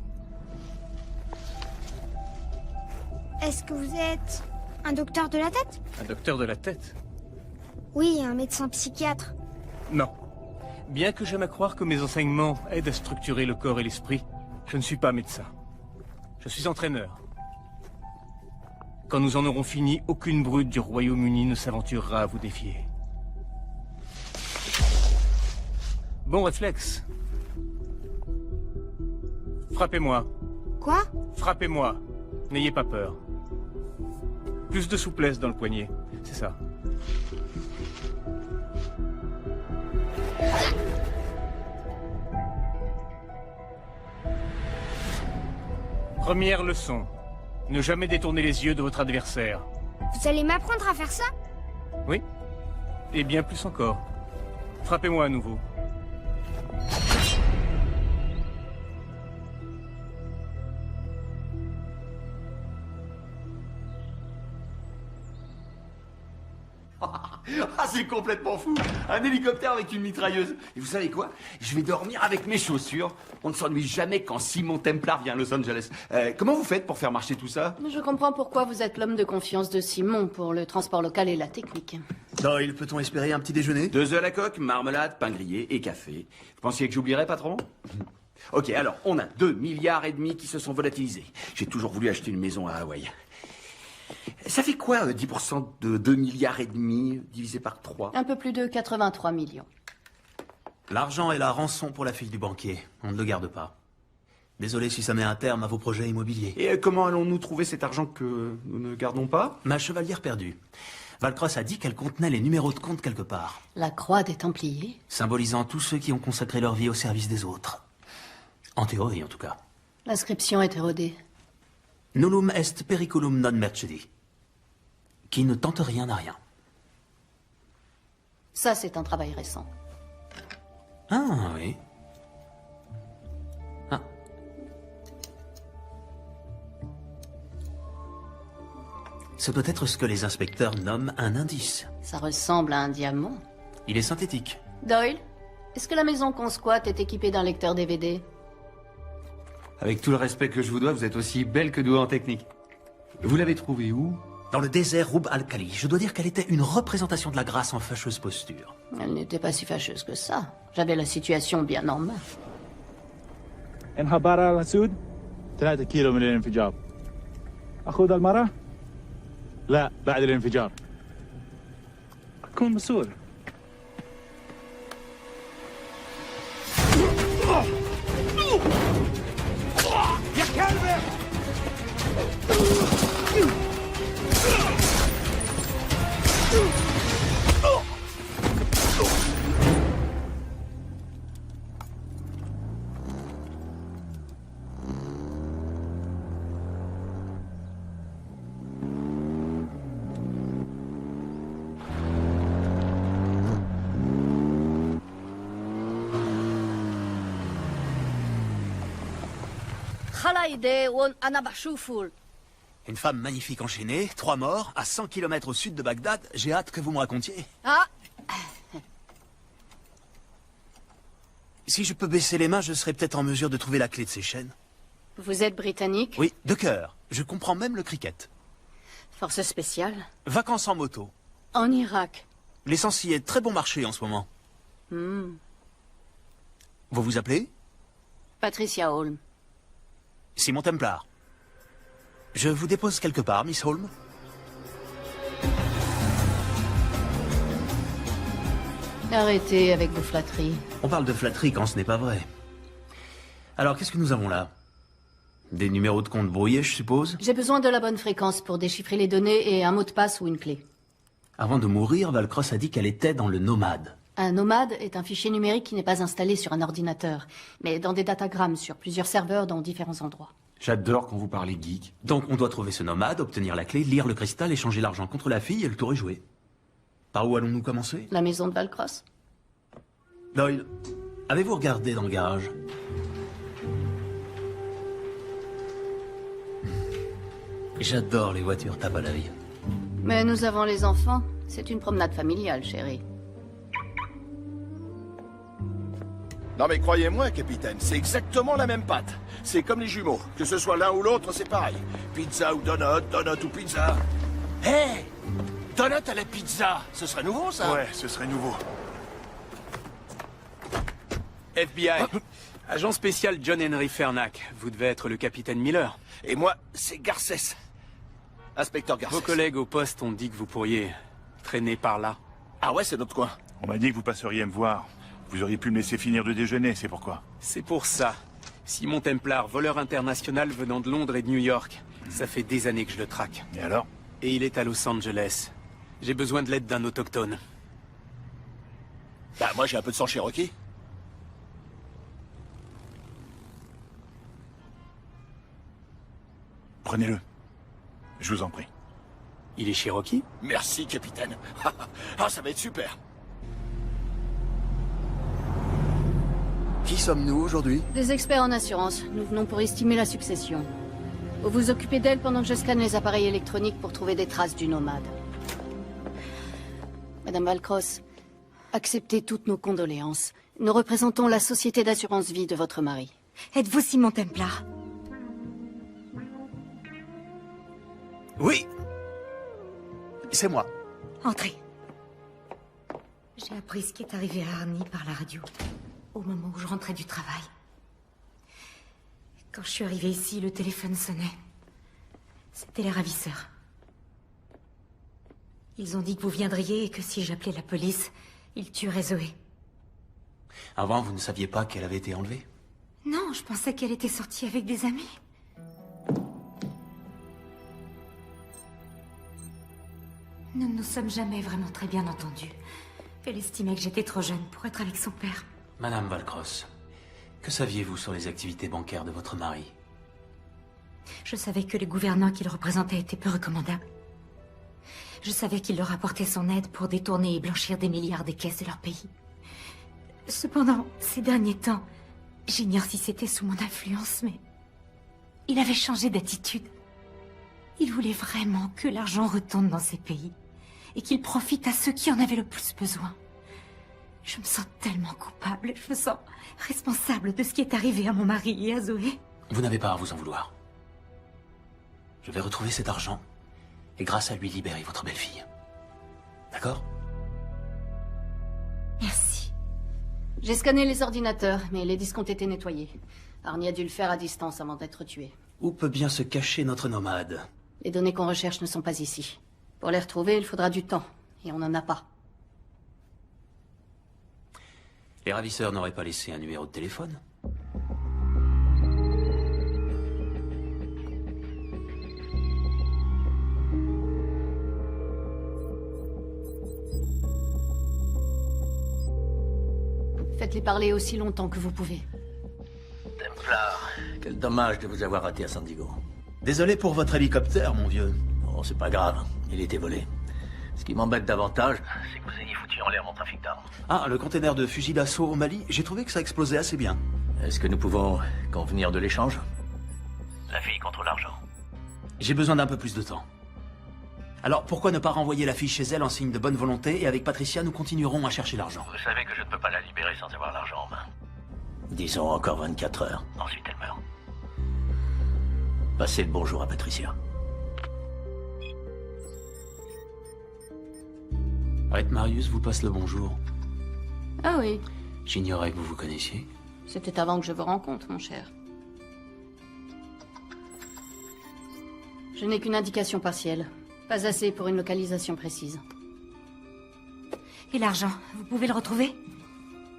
Est-ce que vous êtes un docteur de la tête? Un docteur de la tête? Oui, un médecin psychiatre. Non. Bien que j'aime à croire que mes enseignements aident à structurer le corps et l'esprit, je ne suis pas médecin. Je suis entraîneur. Quand nous en aurons fini, aucune brute du Royaume-Uni ne s'aventurera à vous défier. Bon réflexe. Frappez-moi. Quoi? Frappez-moi. N'ayez pas peur. Plus de souplesse dans le poignet, c'est ça. Première leçon. Ne jamais détourner les yeux de votre adversaire. Vous allez m'apprendre à faire ça? Oui. Et bien plus encore. Frappez-moi à nouveau. Ah, c'est complètement fou. Un hélicoptère avec une mitrailleuse. Et vous savez quoi? Je vais dormir avec mes chaussures. On ne s'ennuie jamais quand Simon Templar vient à Los Angeles. Comment vous faites pour faire marcher tout ça? Je comprends pourquoi vous êtes l'homme de confiance de Simon pour le transport local et la technique. Doyle, peut-on espérer un petit déjeuner? 2 œufs à la coque, marmelade, pain grillé et café. Vous pensiez que j'oublierais, patron? Ok, alors, on a 2,5 milliards qui se sont volatilisés. J'ai toujours voulu acheter une maison à Hawaï. Ça fait quoi, 10% de 2,5 milliards divisé par 3? Un peu plus de 83 millions. L'argent est la rançon pour la fille du banquier. On ne le garde pas. Désolé si ça met un terme à vos projets immobiliers. Et comment allons-nous trouver cet argent que nous ne gardons pas? Ma chevalière perdue. Valcross a dit qu'elle contenait les numéros de compte quelque part. La croix des Templiers? Symbolisant tous ceux qui ont consacré leur vie au service des autres. En théorie, en tout cas. L'inscription est érodée. Nullum est periculum non mercedi. Qui ne tente rien n'a rien. Ça, c'est un travail récent. Ah, oui. Ah. Ce doit être ce que les inspecteurs nomment un indice. Ça ressemble à un diamant. Il est synthétique. Doyle, est-ce que la maison qu'on squatte est équipée d'un lecteur DVD? Avec tout le respect que je vous dois, vous êtes aussi belle que douée en technique. Vous l'avez trouvée où? Dans le désert Rub al-Khali. Je dois dire qu'elle était une représentation de la grâce en fâcheuse posture. Elle n'était pas si fâcheuse que ça. J'avais la situation bien en main. انها برا السود 3 كيلو من الانفجار. اخذ المرة؟ لا بعد الانفجار. كون مسؤول. يا كلب! Une femme magnifique enchaînée, 3 morts, à 100 km au sud de Bagdad. J'ai hâte que vous me racontiez. Ah! Si je peux baisser les mains, je serais peut-être en mesure de trouver la clé de ces chaînes. Vous êtes britannique? Oui, de cœur. Je comprends même le cricket. Force spéciale? Vacances en moto. En Irak? L'essence y est très bon marché en ce moment. Hmm. Vous vous appelez? Patricia Holm. Simon Templar. Je vous dépose quelque part, Miss Holm. Arrêtez avec vos flatteries. On parle de flatterie quand ce n'est pas vrai. Alors, qu'est-ce que nous avons là? Des numéros de compte brouillés, je suppose? J'ai besoin de la bonne fréquence pour déchiffrer les données et un mot de passe ou une clé. Avant de mourir, Valcross a dit qu'elle était dans le nomade. Un nomade est un fichier numérique qui n'est pas installé sur un ordinateur, mais dans des datagrammes sur plusieurs serveurs dans différents endroits. J'adore quand vous parlez geek. Donc on doit trouver ce nomade, obtenir la clé, lire le cristal, échanger l'argent contre la fille et le tour est joué. Par où allons-nous commencer? La maison de Valcross. Doyle, avez-vous regardé dans le garage? J'adore les voitures tape à l'œil. Mais nous avons les enfants. C'est une promenade familiale, chérie. Non mais croyez-moi, capitaine, c'est exactement la même pâte. C'est comme les jumeaux. Que ce soit l'un ou l'autre, c'est pareil. Pizza ou donut, donut ou pizza. Hé hey, donut à la pizza, ce serait nouveau, ça? Ouais, ce serait nouveau. FBI. Agent spécial John Henry Fernac. Vous devez être le capitaine Miller. Et moi, c'est Garcès. Inspecteur Garcès. Vos collègues au poste ont dit que vous pourriez traîner par là. Ah ouais, c'est notre coin. On m'a dit que vous passeriez me voir. Vous auriez pu me laisser finir de déjeuner, c'est pourquoi. C'est pour ça. Simon Templar, voleur international venant de Londres et de New York. Ça fait des années que je le traque. Et alors? Et il est à Los Angeles. J'ai besoin de l'aide d'un autochtone. Bah moi j'ai un peu de sang cherokee. Prenez-le. Je vous en prie. Il est cherokee? Merci, capitaine. Ah, ça va être super. Qui sommes-nous aujourd'hui? Des experts en assurance. Nous venons pour estimer la succession. Vous vous occupez d'elle pendant que je scanne les appareils électroniques pour trouver des traces du nomade. Madame Valcross, acceptez toutes nos condoléances. Nous représentons la société d'assurance vie de votre mari. Êtes-vous Simon Templar? Oui. C'est moi. Entrez. J'ai appris ce qui est arrivé à Arnie par la radio, au moment où je rentrais du travail. Quand je suis arrivée ici, le téléphone sonnait. C'était les ravisseurs. Ils ont dit que vous viendriez et que si j'appelais la police, ils tueraient Zoé. Avant, vous ne saviez pas qu'elle avait été enlevée? Non, je pensais qu'elle était sortie avec des amis. Nous ne nous sommes jamais vraiment très bien entendus. Elle estimait que j'étais trop jeune pour être avec son père. Madame Valcross, que saviez-vous sur les activités bancaires de votre mari? Je savais que les gouvernants qu'il représentait étaient peu recommandables. Je savais qu'il leur apportait son aide pour détourner et blanchir des milliards des caisses de leur pays. Cependant, ces derniers temps, j'ignore si c'était sous mon influence, mais il avait changé d'attitude. Il voulait vraiment que l'argent retourne dans ces pays et qu'il profite à ceux qui en avaient le plus besoin. Je me sens tellement coupable, je me sens responsable de ce qui est arrivé à mon mari et à Zoé. Vous n'avez pas à vous en vouloir. Je vais retrouver cet argent et grâce à lui libérer votre belle-fille. D'accord? Merci. J'ai scanné les ordinateurs, mais les disques ont été nettoyés. Arnie a dû le faire à distance avant d'être tué. Où peut bien se cacher notre nomade? Les données qu'on recherche ne sont pas ici. Pour les retrouver, il faudra du temps, et on n'en a pas. Les ravisseurs n'auraient pas laissé un numéro de téléphone? Faites-les parler aussi longtemps que vous pouvez. Templar, quel dommage de vous avoir raté à San Diego. Désolé pour votre hélicoptère, mon vieux. Oh, c'est pas grave, il était volé. Ce qui m'embête davantage, c'est que vous ayez foutu en l'air mon trafic d'armes. Ah, le container de fusil d'assaut au Mali, j'ai trouvé que ça explosait assez bien. Est-ce que nous pouvons convenir de l'échange? La fille contre l'argent. J'ai besoin d'un peu plus de temps. Alors, pourquoi ne pas renvoyer la fille chez elle en signe de bonne volonté, et avec Patricia, nous continuerons à chercher l'argent. Vous savez que je ne peux pas la libérer sans avoir l'argent en main. Disons encore 24 heures. Ensuite, elle meurt. Passez le bonjour à Patricia. Rhett Marius vous passe le bonjour. Ah oui, J'ignorais que vous vous connaissiez. c'était avant que je vous rencontre, mon cher. Je n'ai qu'une indication partielle. Pas assez pour une localisation précise. Et l'argent, vous pouvez le retrouver?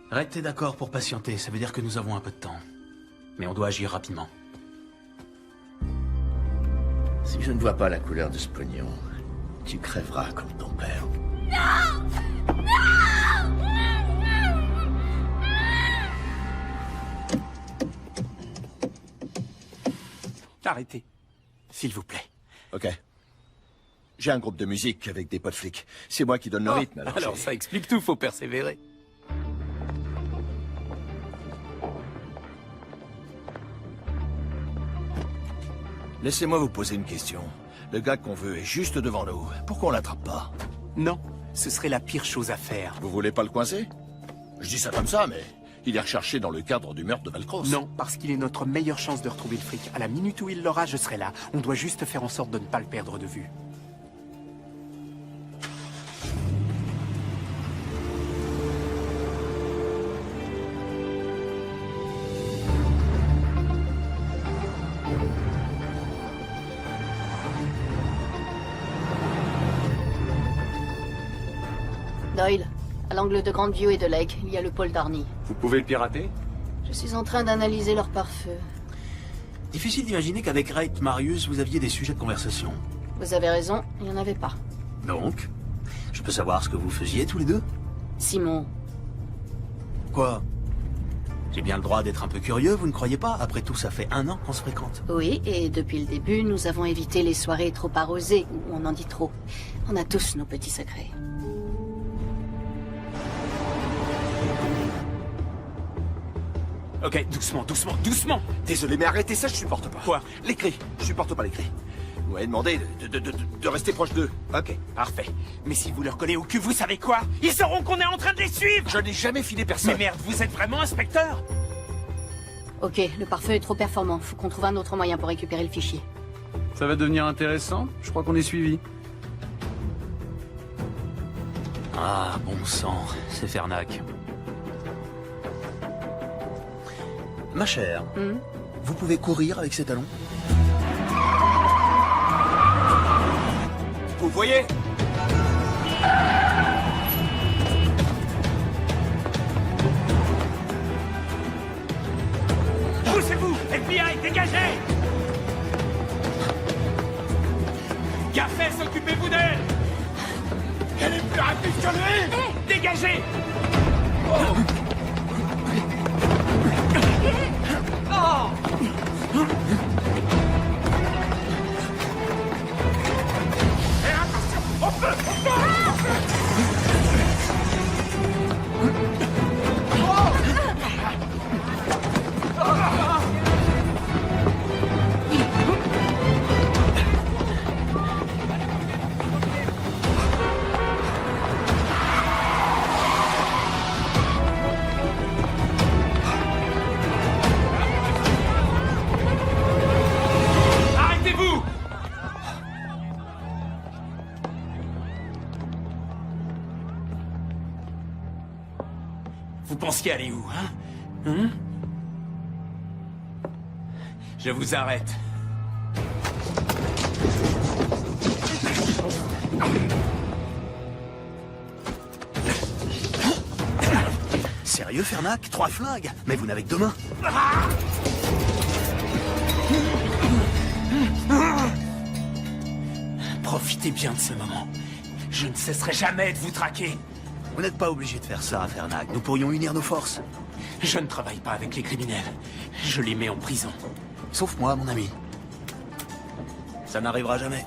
Rhett est d'accord pour patienter, ça veut dire que nous avons un peu de temps. Mais on doit agir rapidement. Si je ne vois pas la couleur de ce pognon, tu crèveras comme ton père. Arrêtez, s'il vous plaît. Ok. J'ai un groupe de musique avec des potes flics. C'est moi qui donne le rythme. Alors ça explique tout, faut persévérer. Laissez-moi vous poser une question. Le gars qu'on veut est juste devant nous. Pourquoi on l'attrape pas? Non, ce serait la pire chose à faire. Vous voulez pas le coincer? Je dis ça comme ça, mais il est recherché dans le cadre du meurtre de Valcross. Non, parce qu'il est notre meilleure chance de retrouver le fric. À la minute où il l'aura, je serai là. On doit juste faire en sorte de ne pas le perdre de vue. Doyle, à l'angle de Grandview et de Lake, il y a le pôle d'Arnie. Vous pouvez le pirater? Je suis en train d'analyser leur pare-feu. Difficile d'imaginer qu'avec Rhett Marius, vous aviez des sujets de conversation. Vous avez raison, il n'y en avait pas. Donc, je peux savoir ce que vous faisiez tous les deux? Simon. Quoi? J'ai bien le droit d'être un peu curieux, vous ne croyez pas? Après tout, ça fait 1 an qu'on se fréquente. Oui, et depuis le début, nous avons évité les soirées trop arrosées, où on en dit trop. On a tous nos petits secrets. Ok, doucement, doucement, doucement. Désolé, mais arrêtez ça, je supporte pas. Quoi? Les cris. Je supporte pas les cris. Ouais, demandez de rester proche d'eux. Ok, parfait. Mais si vous leur collez au cul, vous savez quoi? Ils sauront qu'on est en train de les suivre! Je n'ai jamais filé personne. Mais merde, vous êtes vraiment inspecteur? Ok, le pare-feu est trop performant. Faut qu'on trouve un autre moyen pour récupérer le fichier. Ça va devenir intéressant. Je crois qu'on est suivi. Ah, bon sang, c'est Fernac. Ma chère, vous pouvez courir avec ces talons? Vous voyez? Poussez-vous! FBI, dégagez! Gaffes, occupez-vous d'elle! Elle est plus rapide que lui! Dégagez! Arrêtez-vous! Vous pensiez aller où, hein? Je vous arrête. Sérieux, Fernac? 3 flingues? Mais vous n'avez que 2 mains. Profitez bien de ce moment. Je ne cesserai jamais de vous traquer. Vous n'êtes pas obligé de faire ça, Fernac. Nous pourrions unir nos forces. Je ne travaille pas avec les criminels. Je les mets en prison. Sauf moi, mon ami. Ça n'arrivera jamais.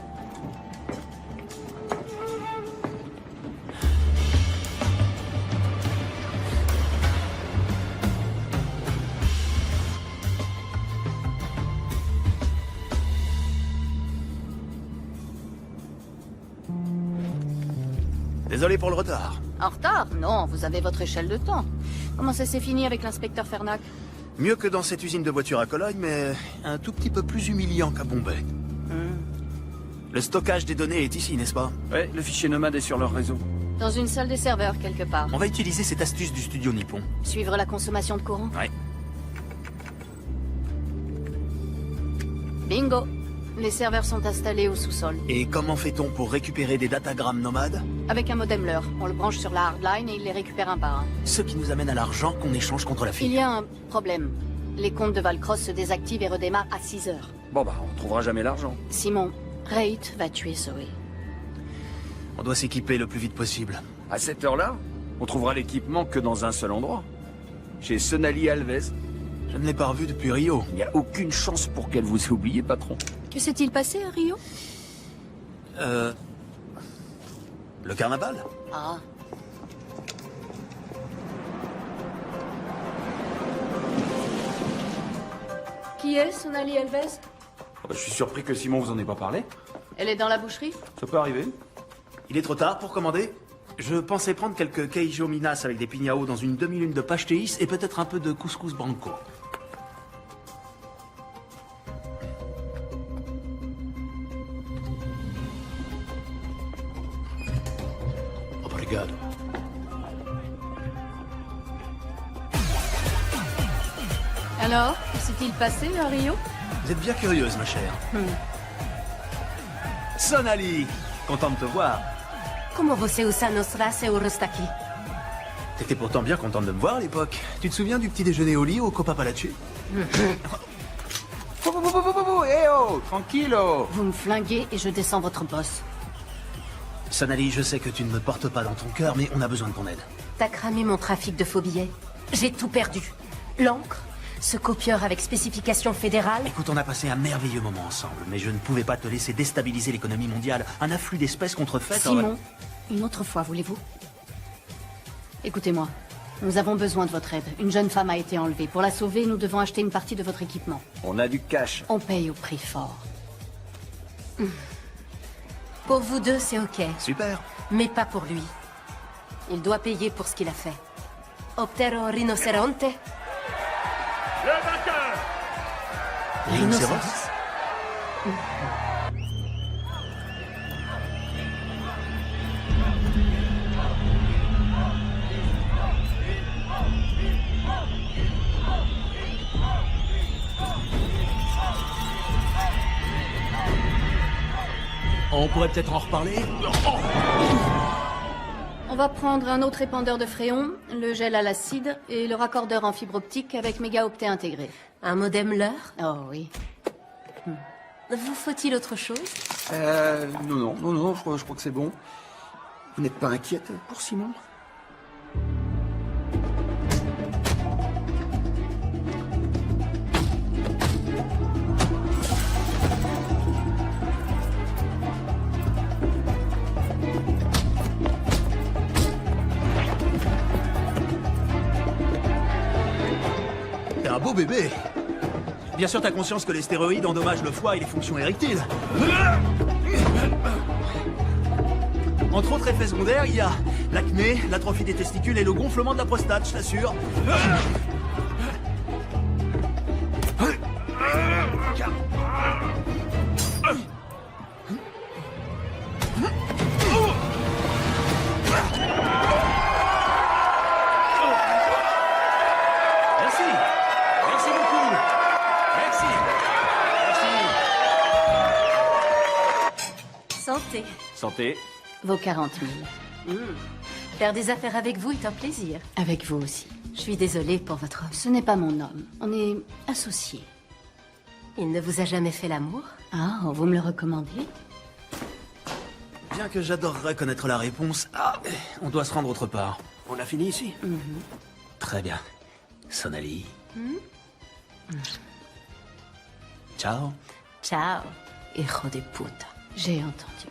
Désolé pour le retard. En retard? Non, vous avez votre échelle de temps. Comment ça s'est fini avec l'inspecteur Fernac? Mieux que dans cette usine de voitures à Cologne, mais un tout petit peu plus humiliant qu'à Bombay. Le stockage des données est ici, n'est-ce pas? Ouais, le fichier nomade est sur leur réseau. Dans une salle des serveurs, quelque part. On va utiliser cette astuce du studio nippon. Suivre la consommation de courant? Ouais. Bingo! Les serveurs sont installés au sous-sol. Et comment fait-on pour récupérer des datagrammes nomades? Avec un modem LER. On le branche sur la hardline et il les récupère un par un. Ce qui nous amène à l'argent qu'on échange contre la fille. Il y a un problème. Les comptes de Valcross se désactivent et redémarrent à 6 heures. Bon bah, on trouvera jamais l'argent. Simon, Reit va tuer Zoé. On doit s'équiper le plus vite possible. À cette heure-là, on trouvera l'équipement que dans un seul endroit. Chez Sonali Alves. Je ne l'ai pas revu depuis Rio. Il n'y a aucune chance pour qu'elle vous ait oublié, patron. Que s'est-il passé à Rio? Le carnaval? Ah. Qui est Sonali Alves? Je suis surpris que Simon vous en ait pas parlé. Elle est dans la boucherie? Ça peut arriver. Il est trop tard pour commander? Je pensais prendre quelques queijo minas avec des pignao dans une demi-lune de pastéis et peut-être un peu de couscous branco. Obrigado. Alors, que s'est-il passé à Rio? Vous êtes bien curieuse, ma chère. Sonali, content de te voir. Comment você usa nostra euros aqui? T'étais pourtant bien contente de me voir à l'époque. Tu te souviens du petit déjeuner au lit au Copa Palace? Eh oh, tranquillo. Vous me flinguez et je descends votre boss. Sonali, je sais que tu ne me portes pas dans ton cœur, mais on a besoin de ton aide. T'as cramé mon trafic de faux billets. J'ai tout perdu. L'encre, ce copieur avec spécification fédérale. Écoute, on a passé un merveilleux moment ensemble, mais je ne pouvais pas te laisser déstabiliser l'économie mondiale. Un afflux d'espèces contrefaites... Simon, une autre fois, voulez-vous? Écoutez-moi. Nous avons besoin de votre aide. Une jeune femme a été enlevée. Pour la sauver, nous devons acheter une partie de votre équipement. On a du cash. On paye au prix fort. Pour vous deux, c'est ok. Super. Mais pas pour lui. Il doit payer pour ce qu'il a fait. Optero rinoceronte. Le vainqueur! Rhinocéros. On pourrait peut-être en reparler. On va prendre un autre épandeur de fréon, le gel à l'acide et le raccordeur en fibre optique avec mégaoctets intégré. Un modem leurre? Oh oui. Vous faut-il autre chose? Non, je crois que c'est bon. Vous n'êtes pas inquiète pour Simon? T'es un beau bébé. Bien sûr, t'as conscience que les stéroïdes endommagent le foie et les fonctions érectiles. Entre autres effets secondaires, il y a l'acné, l'atrophie des testicules et le gonflement de la prostate, je t'assure. Merci. Merci beaucoup. Merci. Santé. Santé. Vos 40 000. Faire des affaires avec vous est un plaisir. Avec vous aussi. Je suis désolée pour votre homme. Ce n'est pas mon homme. On est associés. Il ne vous a jamais fait l'amour? Ah, vous me le recommandez? Bien que j'adorerais connaître la réponse, on doit se rendre autre part. On a fini ici? Très bien. Sonali. Ciao. Ciao, hijo de puta. J'ai entendu.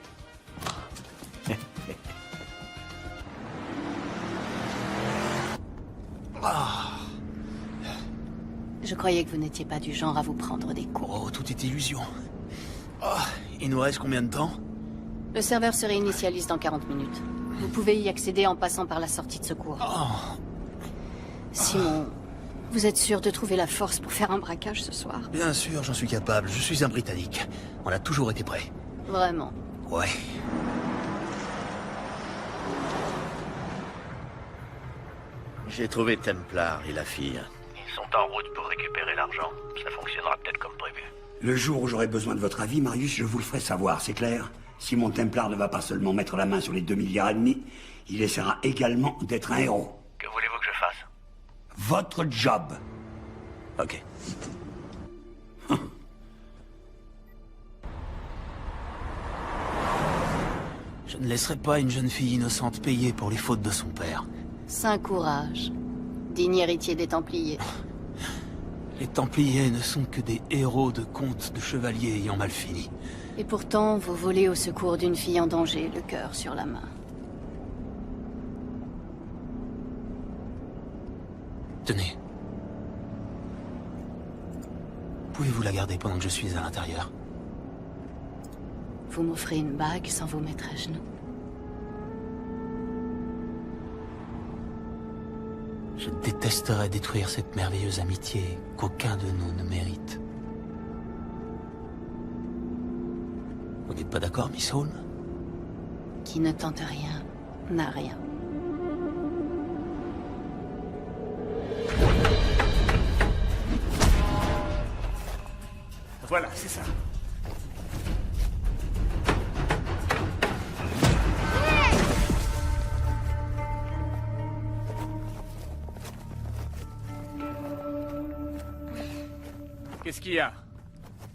Je croyais que vous n'étiez pas du genre à vous prendre des coups. Oh, tout est illusion. Il nous reste combien de temps? Le serveur se réinitialise dans 40 minutes. Vous pouvez y accéder en passant par la sortie de secours. Simon, vous êtes sûr de trouver la force pour faire un braquage ce soir? Bien sûr, j'en suis capable. Je suis un Britannique. On a toujours été prêts. Vraiment? Ouais. J'ai trouvé Templar et la fille. Ils sont en route pour récupérer l'argent. Ça fonctionnera peut-être comme prévu. Le jour où j'aurai besoin de votre avis, Marius, je vous le ferai savoir, c'est clair? Si mon Templar ne va pas seulement mettre la main sur les 2,5 milliards, il essaiera également d'être un héros. Que voulez-vous que je fasse? Votre job. Ok. Je ne laisserai pas une jeune fille innocente payer pour les fautes de son père. Saint courage. Digne héritier des Templiers. Les Templiers ne sont que des héros de contes de chevaliers ayant mal fini. Et pourtant, vous volez au secours d'une fille en danger, le cœur sur la main. Tenez. Pouvez-vous la garder pendant que je suis à l'intérieur? Vous m'offrez une bague sans vous mettre à genoux. Je détesterais détruire cette merveilleuse amitié qu'aucun de nous ne mérite. Vous n'êtes pas d'accord, Miss Holmes? Qui ne tente rien, n'a rien. Voilà, c'est ça. Qu'est-ce qu'il y a?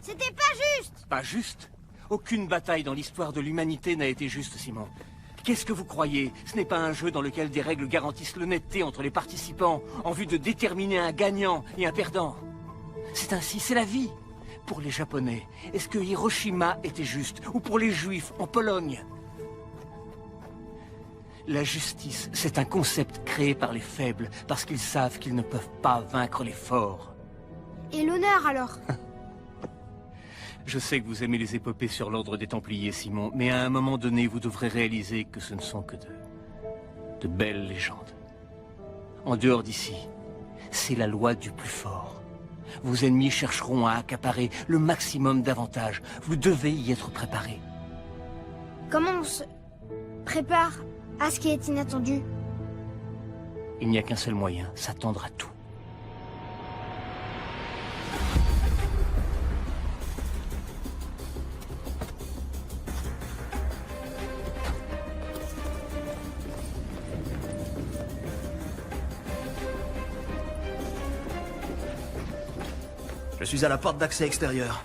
C'était pas juste! Pas juste? Aucune bataille dans l'histoire de l'humanité n'a été juste, Simon. Qu'est-ce que vous croyez? Ce n'est pas un jeu dans lequel des règles garantissent l'honnêteté entre les participants en vue de déterminer un gagnant et un perdant. C'est ainsi, c'est la vie. Pour les Japonais, est-ce que Hiroshima était juste? Ou pour les Juifs en Pologne? La justice, c'est un concept créé par les faibles parce qu'ils savent qu'ils ne peuvent pas vaincre les forts. Et l'honneur alors? Je sais que vous aimez les épopées sur l'ordre des Templiers, Simon, mais à un moment donné, vous devrez réaliser que ce ne sont que de belles légendes. En dehors d'ici, c'est la loi du plus fort. Vos ennemis chercheront à accaparer le maximum d'avantages. Vous devez y être préparé. Comment on se prépare à ce qui est inattendu? Il n'y a qu'un seul moyen, s'attendre à tout. Je suis à la porte d'accès extérieur.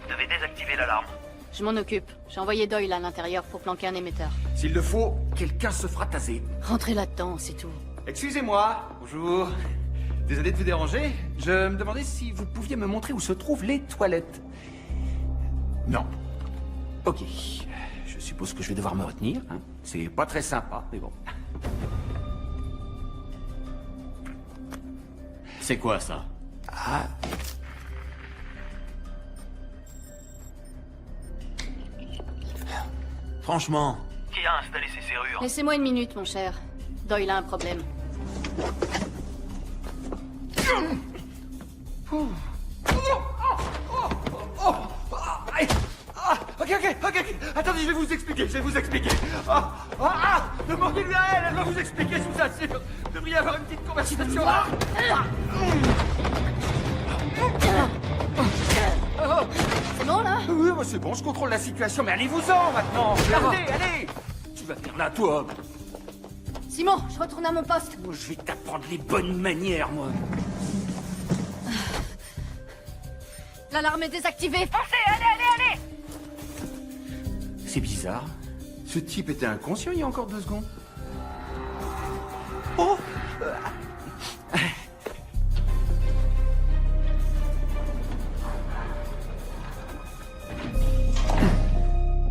Vous devez désactiver l'alarme. Je m'en occupe. J'ai envoyé Doyle à l'intérieur pour planquer un émetteur. S'il le faut, quelqu'un se fera taser. Rentrez là-dedans, c'est tout. Excusez-moi, bonjour. Désolé de vous déranger. Je me demandais si vous pouviez me montrer où se trouvent les toilettes. Non. Ok. Je suppose que je vais devoir me retenir. Hein. C'est pas très sympa, mais bon. C'est quoi ça? Ah. Franchement. Qui a installé ces serrures? Laissez-moi une minute, mon cher. Doyle a un problème. Ok. Attendez, je vais vous expliquer, Demandez-lui à elle, elle va vous expliquer, je vous assure. Vous devriez avoir une petite conversation. C'est bon, là? Oui, c'est bon, je contrôle la situation, mais allez-vous-en maintenant. Allez. Tu vas venir là, toi. Simon, je retourne à mon poste. Moi, je vais t'apprendre les bonnes manières, moi. L'alarme est désactivée. Foncez, allez! C'est bizarre. Ce type était inconscient il y a encore 2 secondes. Oh!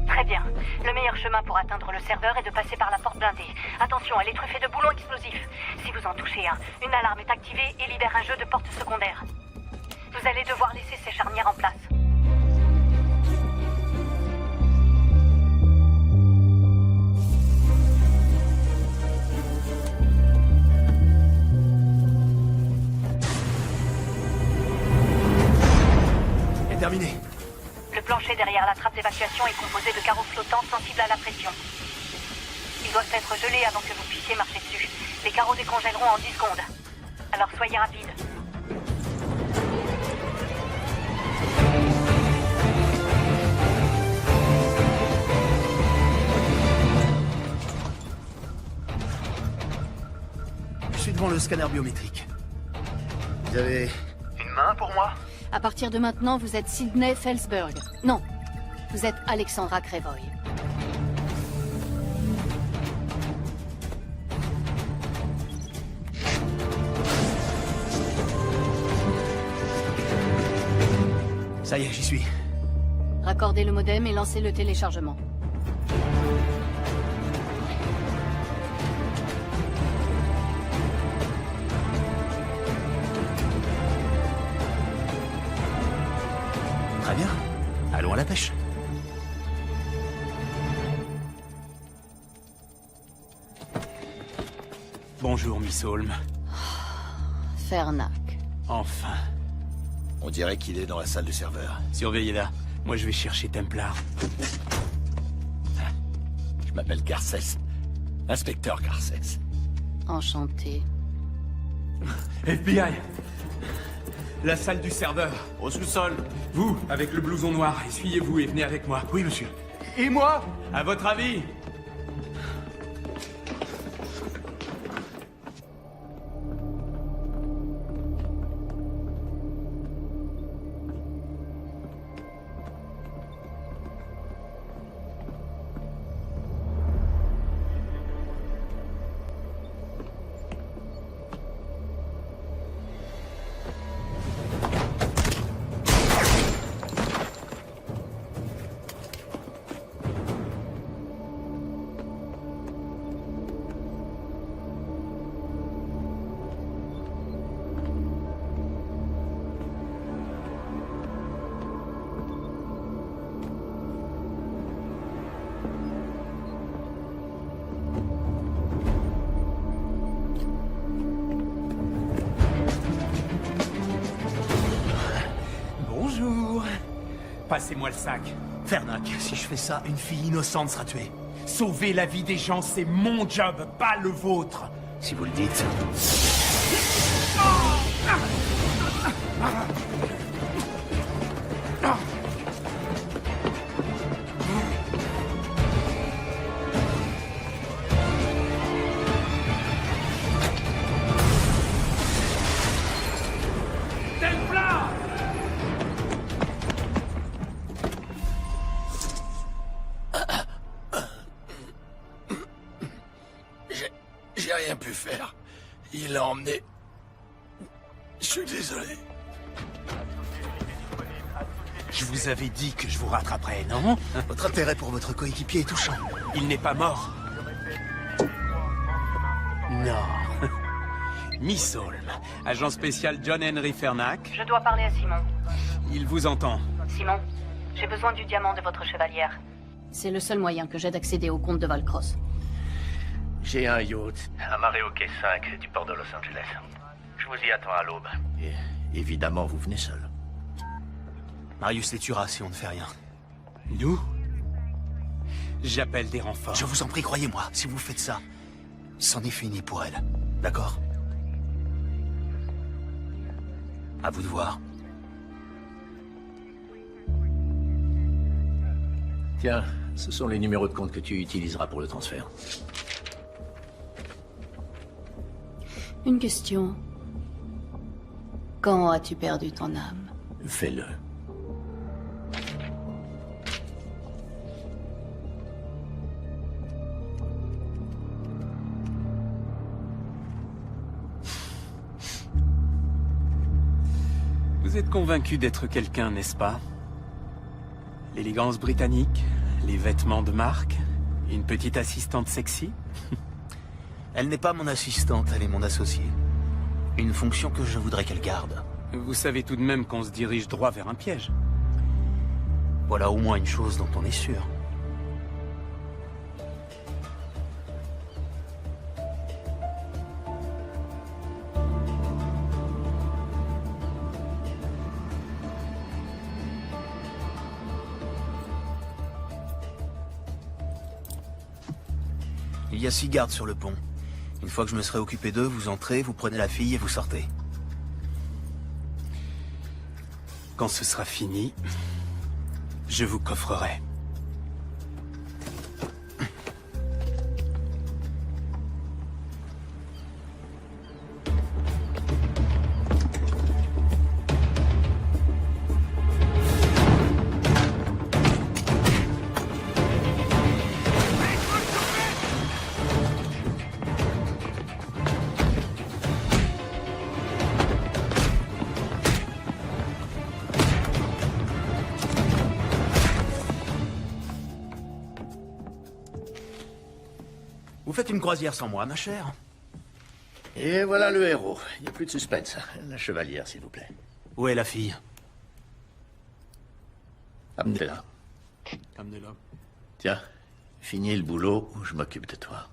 Très bien. Le meilleur chemin pour atteindre le serveur est de passer par la porte blindée. Attention, elle est truffée de boulons explosifs. Si vous en touchez un, une alarme est activée et libère un jeu de portes secondaires. Vous allez devoir laisser ces charnières en place. C'est terminé. Le plancher derrière la trappe d'évacuation est composé de carreaux flottants sensibles à la pression. Ils doivent être gelés avant que vous puissiez marcher dessus. Les carreaux décongèleront en 10 secondes. Alors soyez rapide. Je suis devant le scanner biométrique. Vous avez une main pour moi? À partir de maintenant, vous êtes Sidney Felsberg. Non, vous êtes Alexandra Crevoy. Ça y est, j'y suis. Raccordez le modem et lancez le téléchargement. Très bien. Allons à la pêche. Bonjour, Miss Holmes. Fernac. Enfin. On dirait qu'il est dans la salle du serveur. Surveillez-la. Moi, je vais chercher Templar. Je m'appelle Garcès. Inspecteur Garcès. Enchanté. FBI. La salle du serveur. Au sous-sol. Vous, avec le blouson noir, essuyez-vous et venez avec moi. Oui, monsieur. Et moi? À votre avis? Passez-moi le sac. Fernac, si je fais ça, une fille innocente sera tuée. Sauver la vie des gens, c'est mon job, pas le vôtre. Si vous le dites. J'ai rien pu faire. Il l'a emmené. Je suis désolé. Je vous avais dit que je vous rattraperais, non? Votre intérêt pour votre coéquipier est touchant. Il n'est pas mort. Non. Miss Holm, agent spécial John Henry Fernac. Je dois parler à Simon. Il vous entend. Simon, j'ai besoin du diamant de votre chevalière. C'est le seul moyen que j'ai d'accéder au compte de Valcross. J'ai un yacht, amarré au quai 5 du port de Los Angeles. Je vous y attends à l'aube. Et évidemment, vous venez seul. Marius les tuera si on ne fait rien. Nous? J'appelle des renforts. Je vous en prie, croyez-moi, si vous faites ça, c'en est fini pour elle. D'accord? À vous de voir. Tiens, ce sont les numéros de compte que tu utiliseras pour le transfert. Une question. Quand as-tu perdu ton âme? Fais-le. Vous êtes convaincu d'être quelqu'un, n'est-ce pas? L'élégance britannique, les vêtements de marque, une petite assistante sexy? Elle n'est pas mon assistante, elle est mon associée. Une fonction que je voudrais qu'elle garde. Vous savez tout de même qu'on se dirige droit vers un piège. Voilà au moins une chose dont on est sûr. Il y a 6 gardes sur le pont. Une fois que je me serai occupé d'eux, vous entrez, vous prenez la fille et vous sortez. Quand ce sera fini, je vous coffrerai. Vous faites une croisière sans moi, ma chère? Et voilà le héros. Il n'y a plus de suspense. La chevalière, s'il vous plaît. Où est la fille? Amenez-la. Amenez-la. Tiens, finis le boulot ou je m'occupe de toi.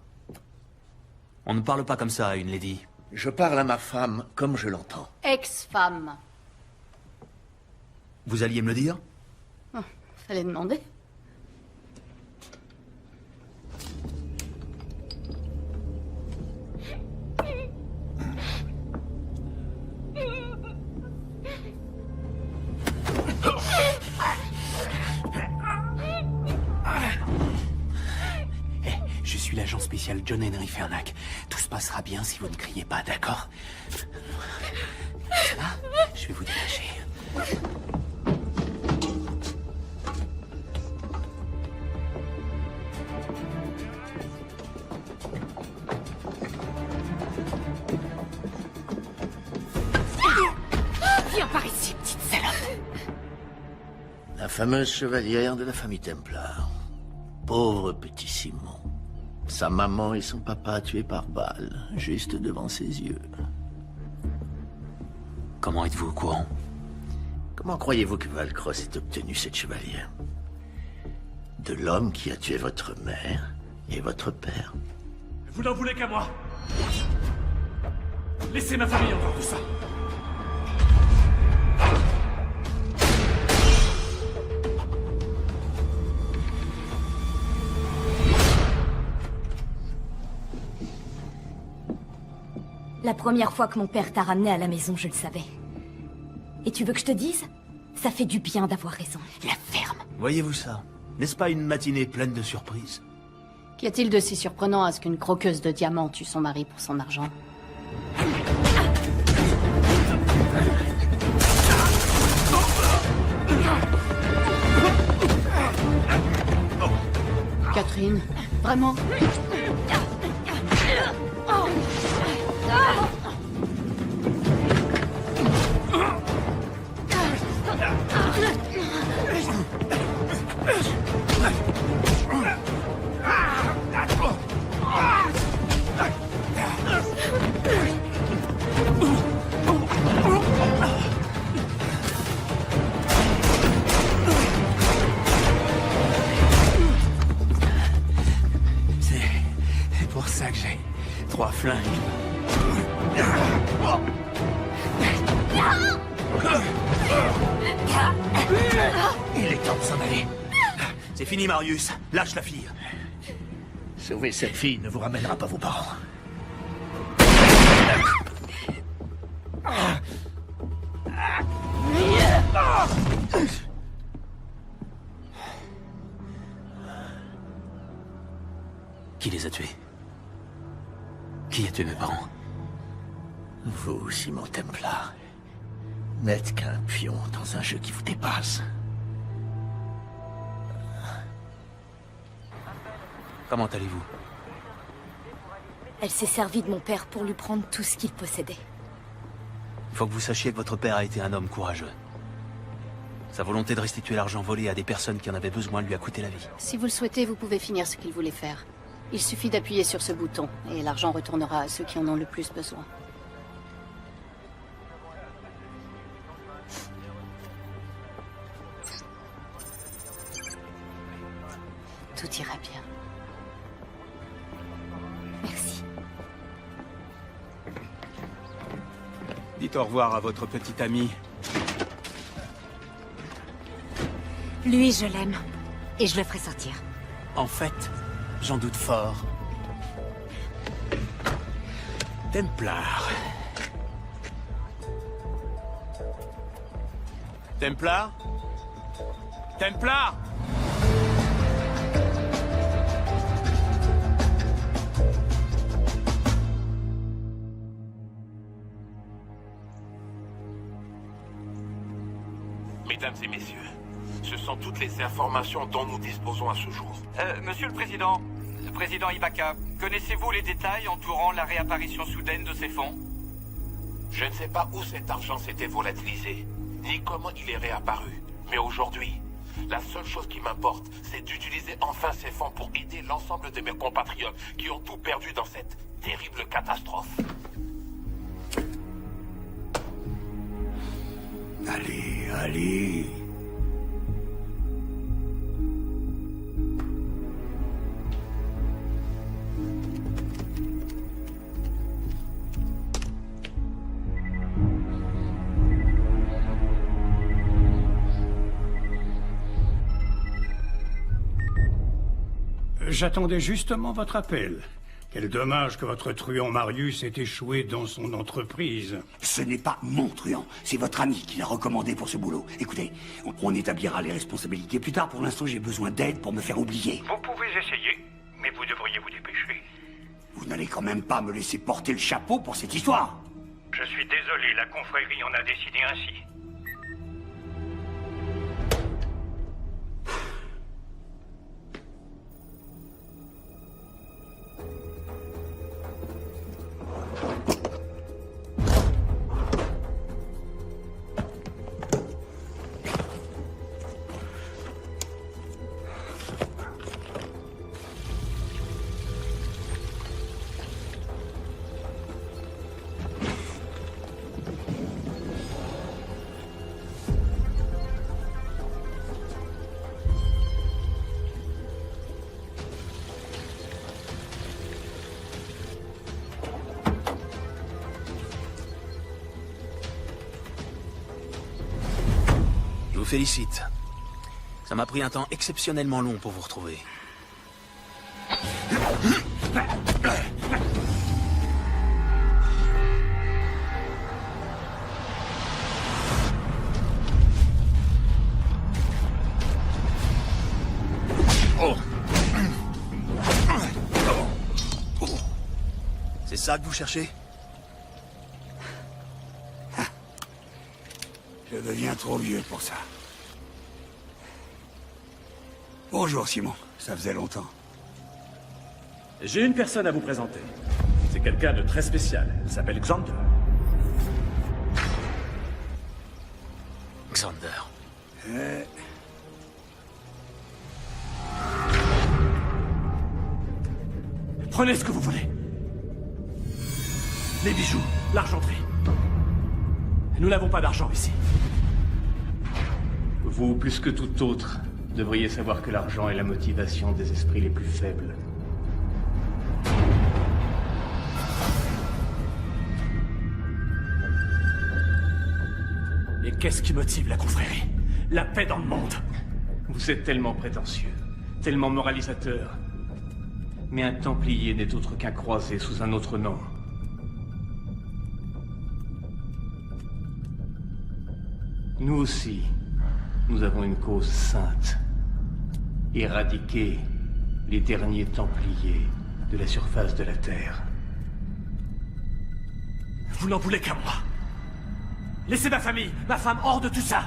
On ne parle pas comme ça à une lady. Je parle à ma femme comme je l'entends. Ex-femme. Vous alliez me le dire? Oh, fallait demander. Je suis l'agent spécial John Henry Fernac. Tout se passera bien si vous ne criez pas, d'accord? Ça va? Je vais vous dégager. Viens par ici, petite salope. La fameuse chevalière de la famille Templar. Pauvre petit Simon. Sa maman et son papa tués par balle, juste devant ses yeux. Comment êtes-vous au courant? Comment croyez-vous que Valcross ait obtenu cette chevalière? De l'homme qui a tué votre mère et votre père. Vous n'en voulez qu'à moi. Laissez ma famille encore tout ça. La première fois que mon père t'a ramené à la maison, je le savais. Et tu veux que je te dise? Ça fait du bien d'avoir raison. La ferme. Voyez-vous ça? N'est-ce pas une matinée pleine de surprises? Qu'y a-t-il de si surprenant à ce qu'une croqueuse de diamants tue son mari pour son argent? Catherine, vraiment? C'est pour ça que j'ai 3 flingues. Il est temps de s'en aller. C'est fini, Marius. Lâche la fille. Sauver cette fille ne vous ramènera pas vos parents. Qui les a tués? Qui a tué mes parents? Vous, Simon Templar, n'êtes qu'un pion dans un jeu qui vous dépasse. Comment allez-vous? Elle s'est servie de mon père pour lui prendre tout ce qu'il possédait. Il faut que vous sachiez que votre père a été un homme courageux. Sa volonté de restituer l'argent volé à des personnes qui en avaient besoin lui a coûté la vie. Si vous le souhaitez, vous pouvez finir ce qu'il voulait faire. Il suffit d'appuyer sur ce bouton, et l'argent retournera à ceux qui en ont le plus besoin. Tout ira bien. Merci. Dites au revoir à votre petite amie. Lui, je l'aime. Et je le ferai sortir. En fait, j'en doute fort. Templar. Templar? Templar? Mesdames et messieurs, ce sont toutes les informations dont nous disposons à ce jour. Monsieur le Président Ibaka, connaissez-vous les détails entourant la réapparition soudaine de ces fonds? Je ne sais pas où cet argent s'était volatilisé, ni comment il est réapparu. Mais aujourd'hui, la seule chose qui m'importe, c'est d'utiliser enfin ces fonds pour aider l'ensemble de mes compatriotes qui ont tout perdu dans cette terrible catastrophe. Allez, allez. J'attendais justement votre appel. Quel dommage que votre truand Marius ait échoué dans son entreprise. Ce n'est pas mon truand, c'est votre ami qui l'a recommandé pour ce boulot. Écoutez, on établira les responsabilités plus tard. Pour l'instant, j'ai besoin d'aide pour me faire oublier. Vous pouvez essayer, mais vous devriez vous dépêcher. Vous n'allez quand même pas me laisser porter le chapeau pour cette histoire. Je suis désolé, la confrérie en a décidé ainsi. Je vous félicite. Ça m'a pris un temps exceptionnellement long pour vous retrouver. ça que vous cherchez? Je deviens trop vieux pour ça. Bonjour, Simon. Ça faisait longtemps. J'ai une personne à vous présenter. C'est quelqu'un de très spécial. Il s'appelle Xander. Xander. Prenez ce que vous voulez. Les bijoux, l'argenterie. Nous n'avons pas d'argent ici. Vous, plus que tout autre, devriez savoir que l'argent est la motivation des esprits les plus faibles. Et qu'est-ce qui motive la confrérie? La paix dans le monde. Vous êtes tellement prétentieux, tellement moralisateur. Mais un Templier n'est autre qu'un croisé sous un autre nom. Nous aussi, nous avons une cause sainte. Éradiquer les derniers Templiers de la surface de la Terre. Vous n'en voulez qu'à moi. Laissez ma famille, ma femme hors de tout ça.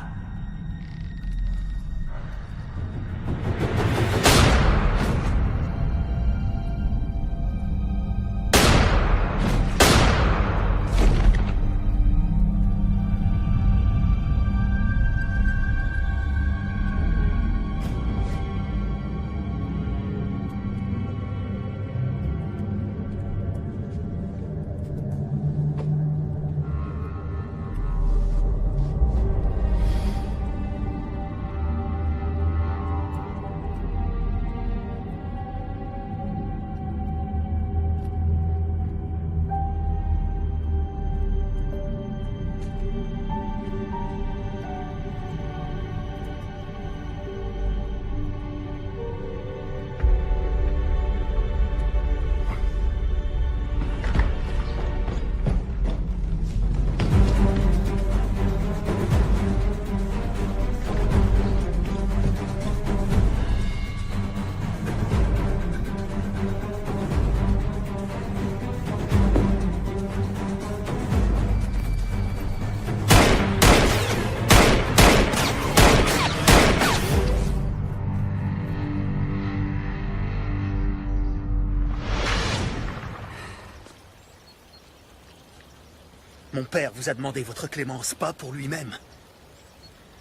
Mon père vous a demandé votre clémence, pas pour lui-même.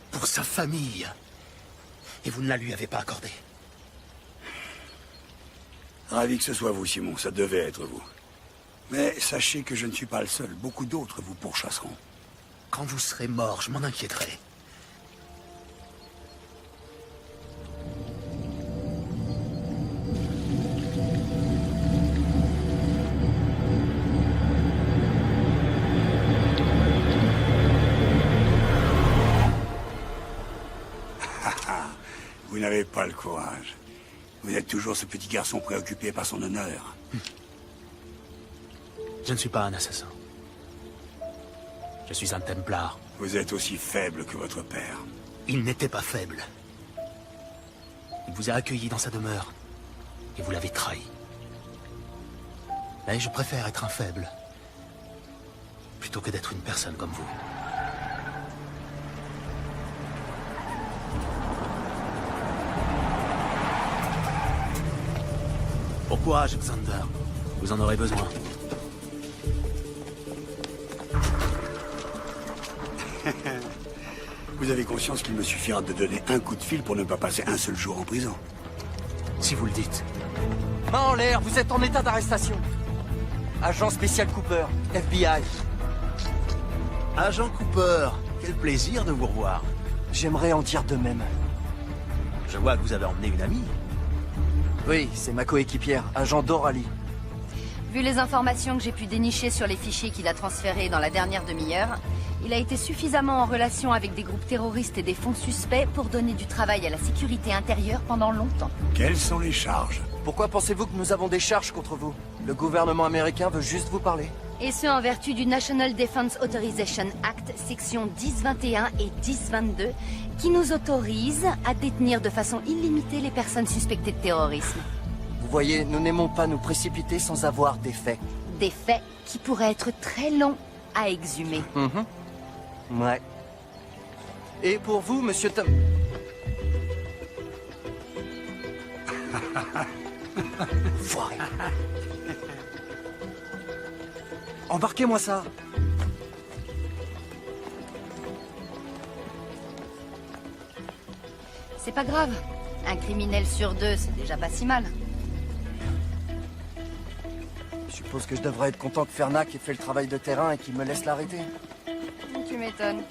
Pour sa famille. Et vous ne la lui avez pas accordée. Ravi que ce soit vous, Simon. Ça devait être vous. Mais sachez que je ne suis pas le seul. Beaucoup d'autres vous pourchasseront. Quand vous serez mort, je m'en inquiéterai. Vous n'avez pas le courage. Vous êtes toujours ce petit garçon préoccupé par son honneur. Je ne suis pas un assassin. Je suis un Templar. Vous êtes aussi faible que votre père. Il n'était pas faible. Il vous a accueilli dans sa demeure. Et vous l'avez trahi. Mais je préfère être un faible. Plutôt que d'être une personne comme vous. Bon courage, Xander. Vous en aurez besoin. Vous avez conscience qu'il me suffira de donner un coup de fil pour ne pas passer un seul jour en prison. Si vous le dites. Main en l'air, vous êtes en état d'arrestation. Agent spécial Cooper, FBI. Agent Cooper, quel plaisir de vous revoir. J'aimerais en dire de même. Je vois que vous avez emmené une amie. Oui, c'est ma coéquipière, agent Doralie. Vu les informations que j'ai pu dénicher sur les fichiers qu'il a transférés dans la dernière demi-heure, il a été suffisamment en relation avec des groupes terroristes et des fonds suspects pour donner du travail à la sécurité intérieure pendant longtemps. Quelles sont les charges? Pourquoi pensez-vous que nous avons des charges contre vous? Le gouvernement américain veut juste vous parler. Et ce, en vertu du National Defense Authorization Act, section 1021 et 1022, qui nous autorise à détenir de façon illimitée les personnes suspectées de terrorisme. Vous voyez, nous n'aimons pas nous précipiter sans avoir des faits. Des faits qui pourraient être très longs à exhumer. Ouais. Et pour vous, monsieur Tom... Foiré. Embarquez-moi ça. C'est pas grave. Un criminel sur 2, c'est déjà pas si mal. Je suppose que je devrais être content que Fernac ait fait le travail de terrain et qu'il me laisse l'arrêter. Tu m'étonnes.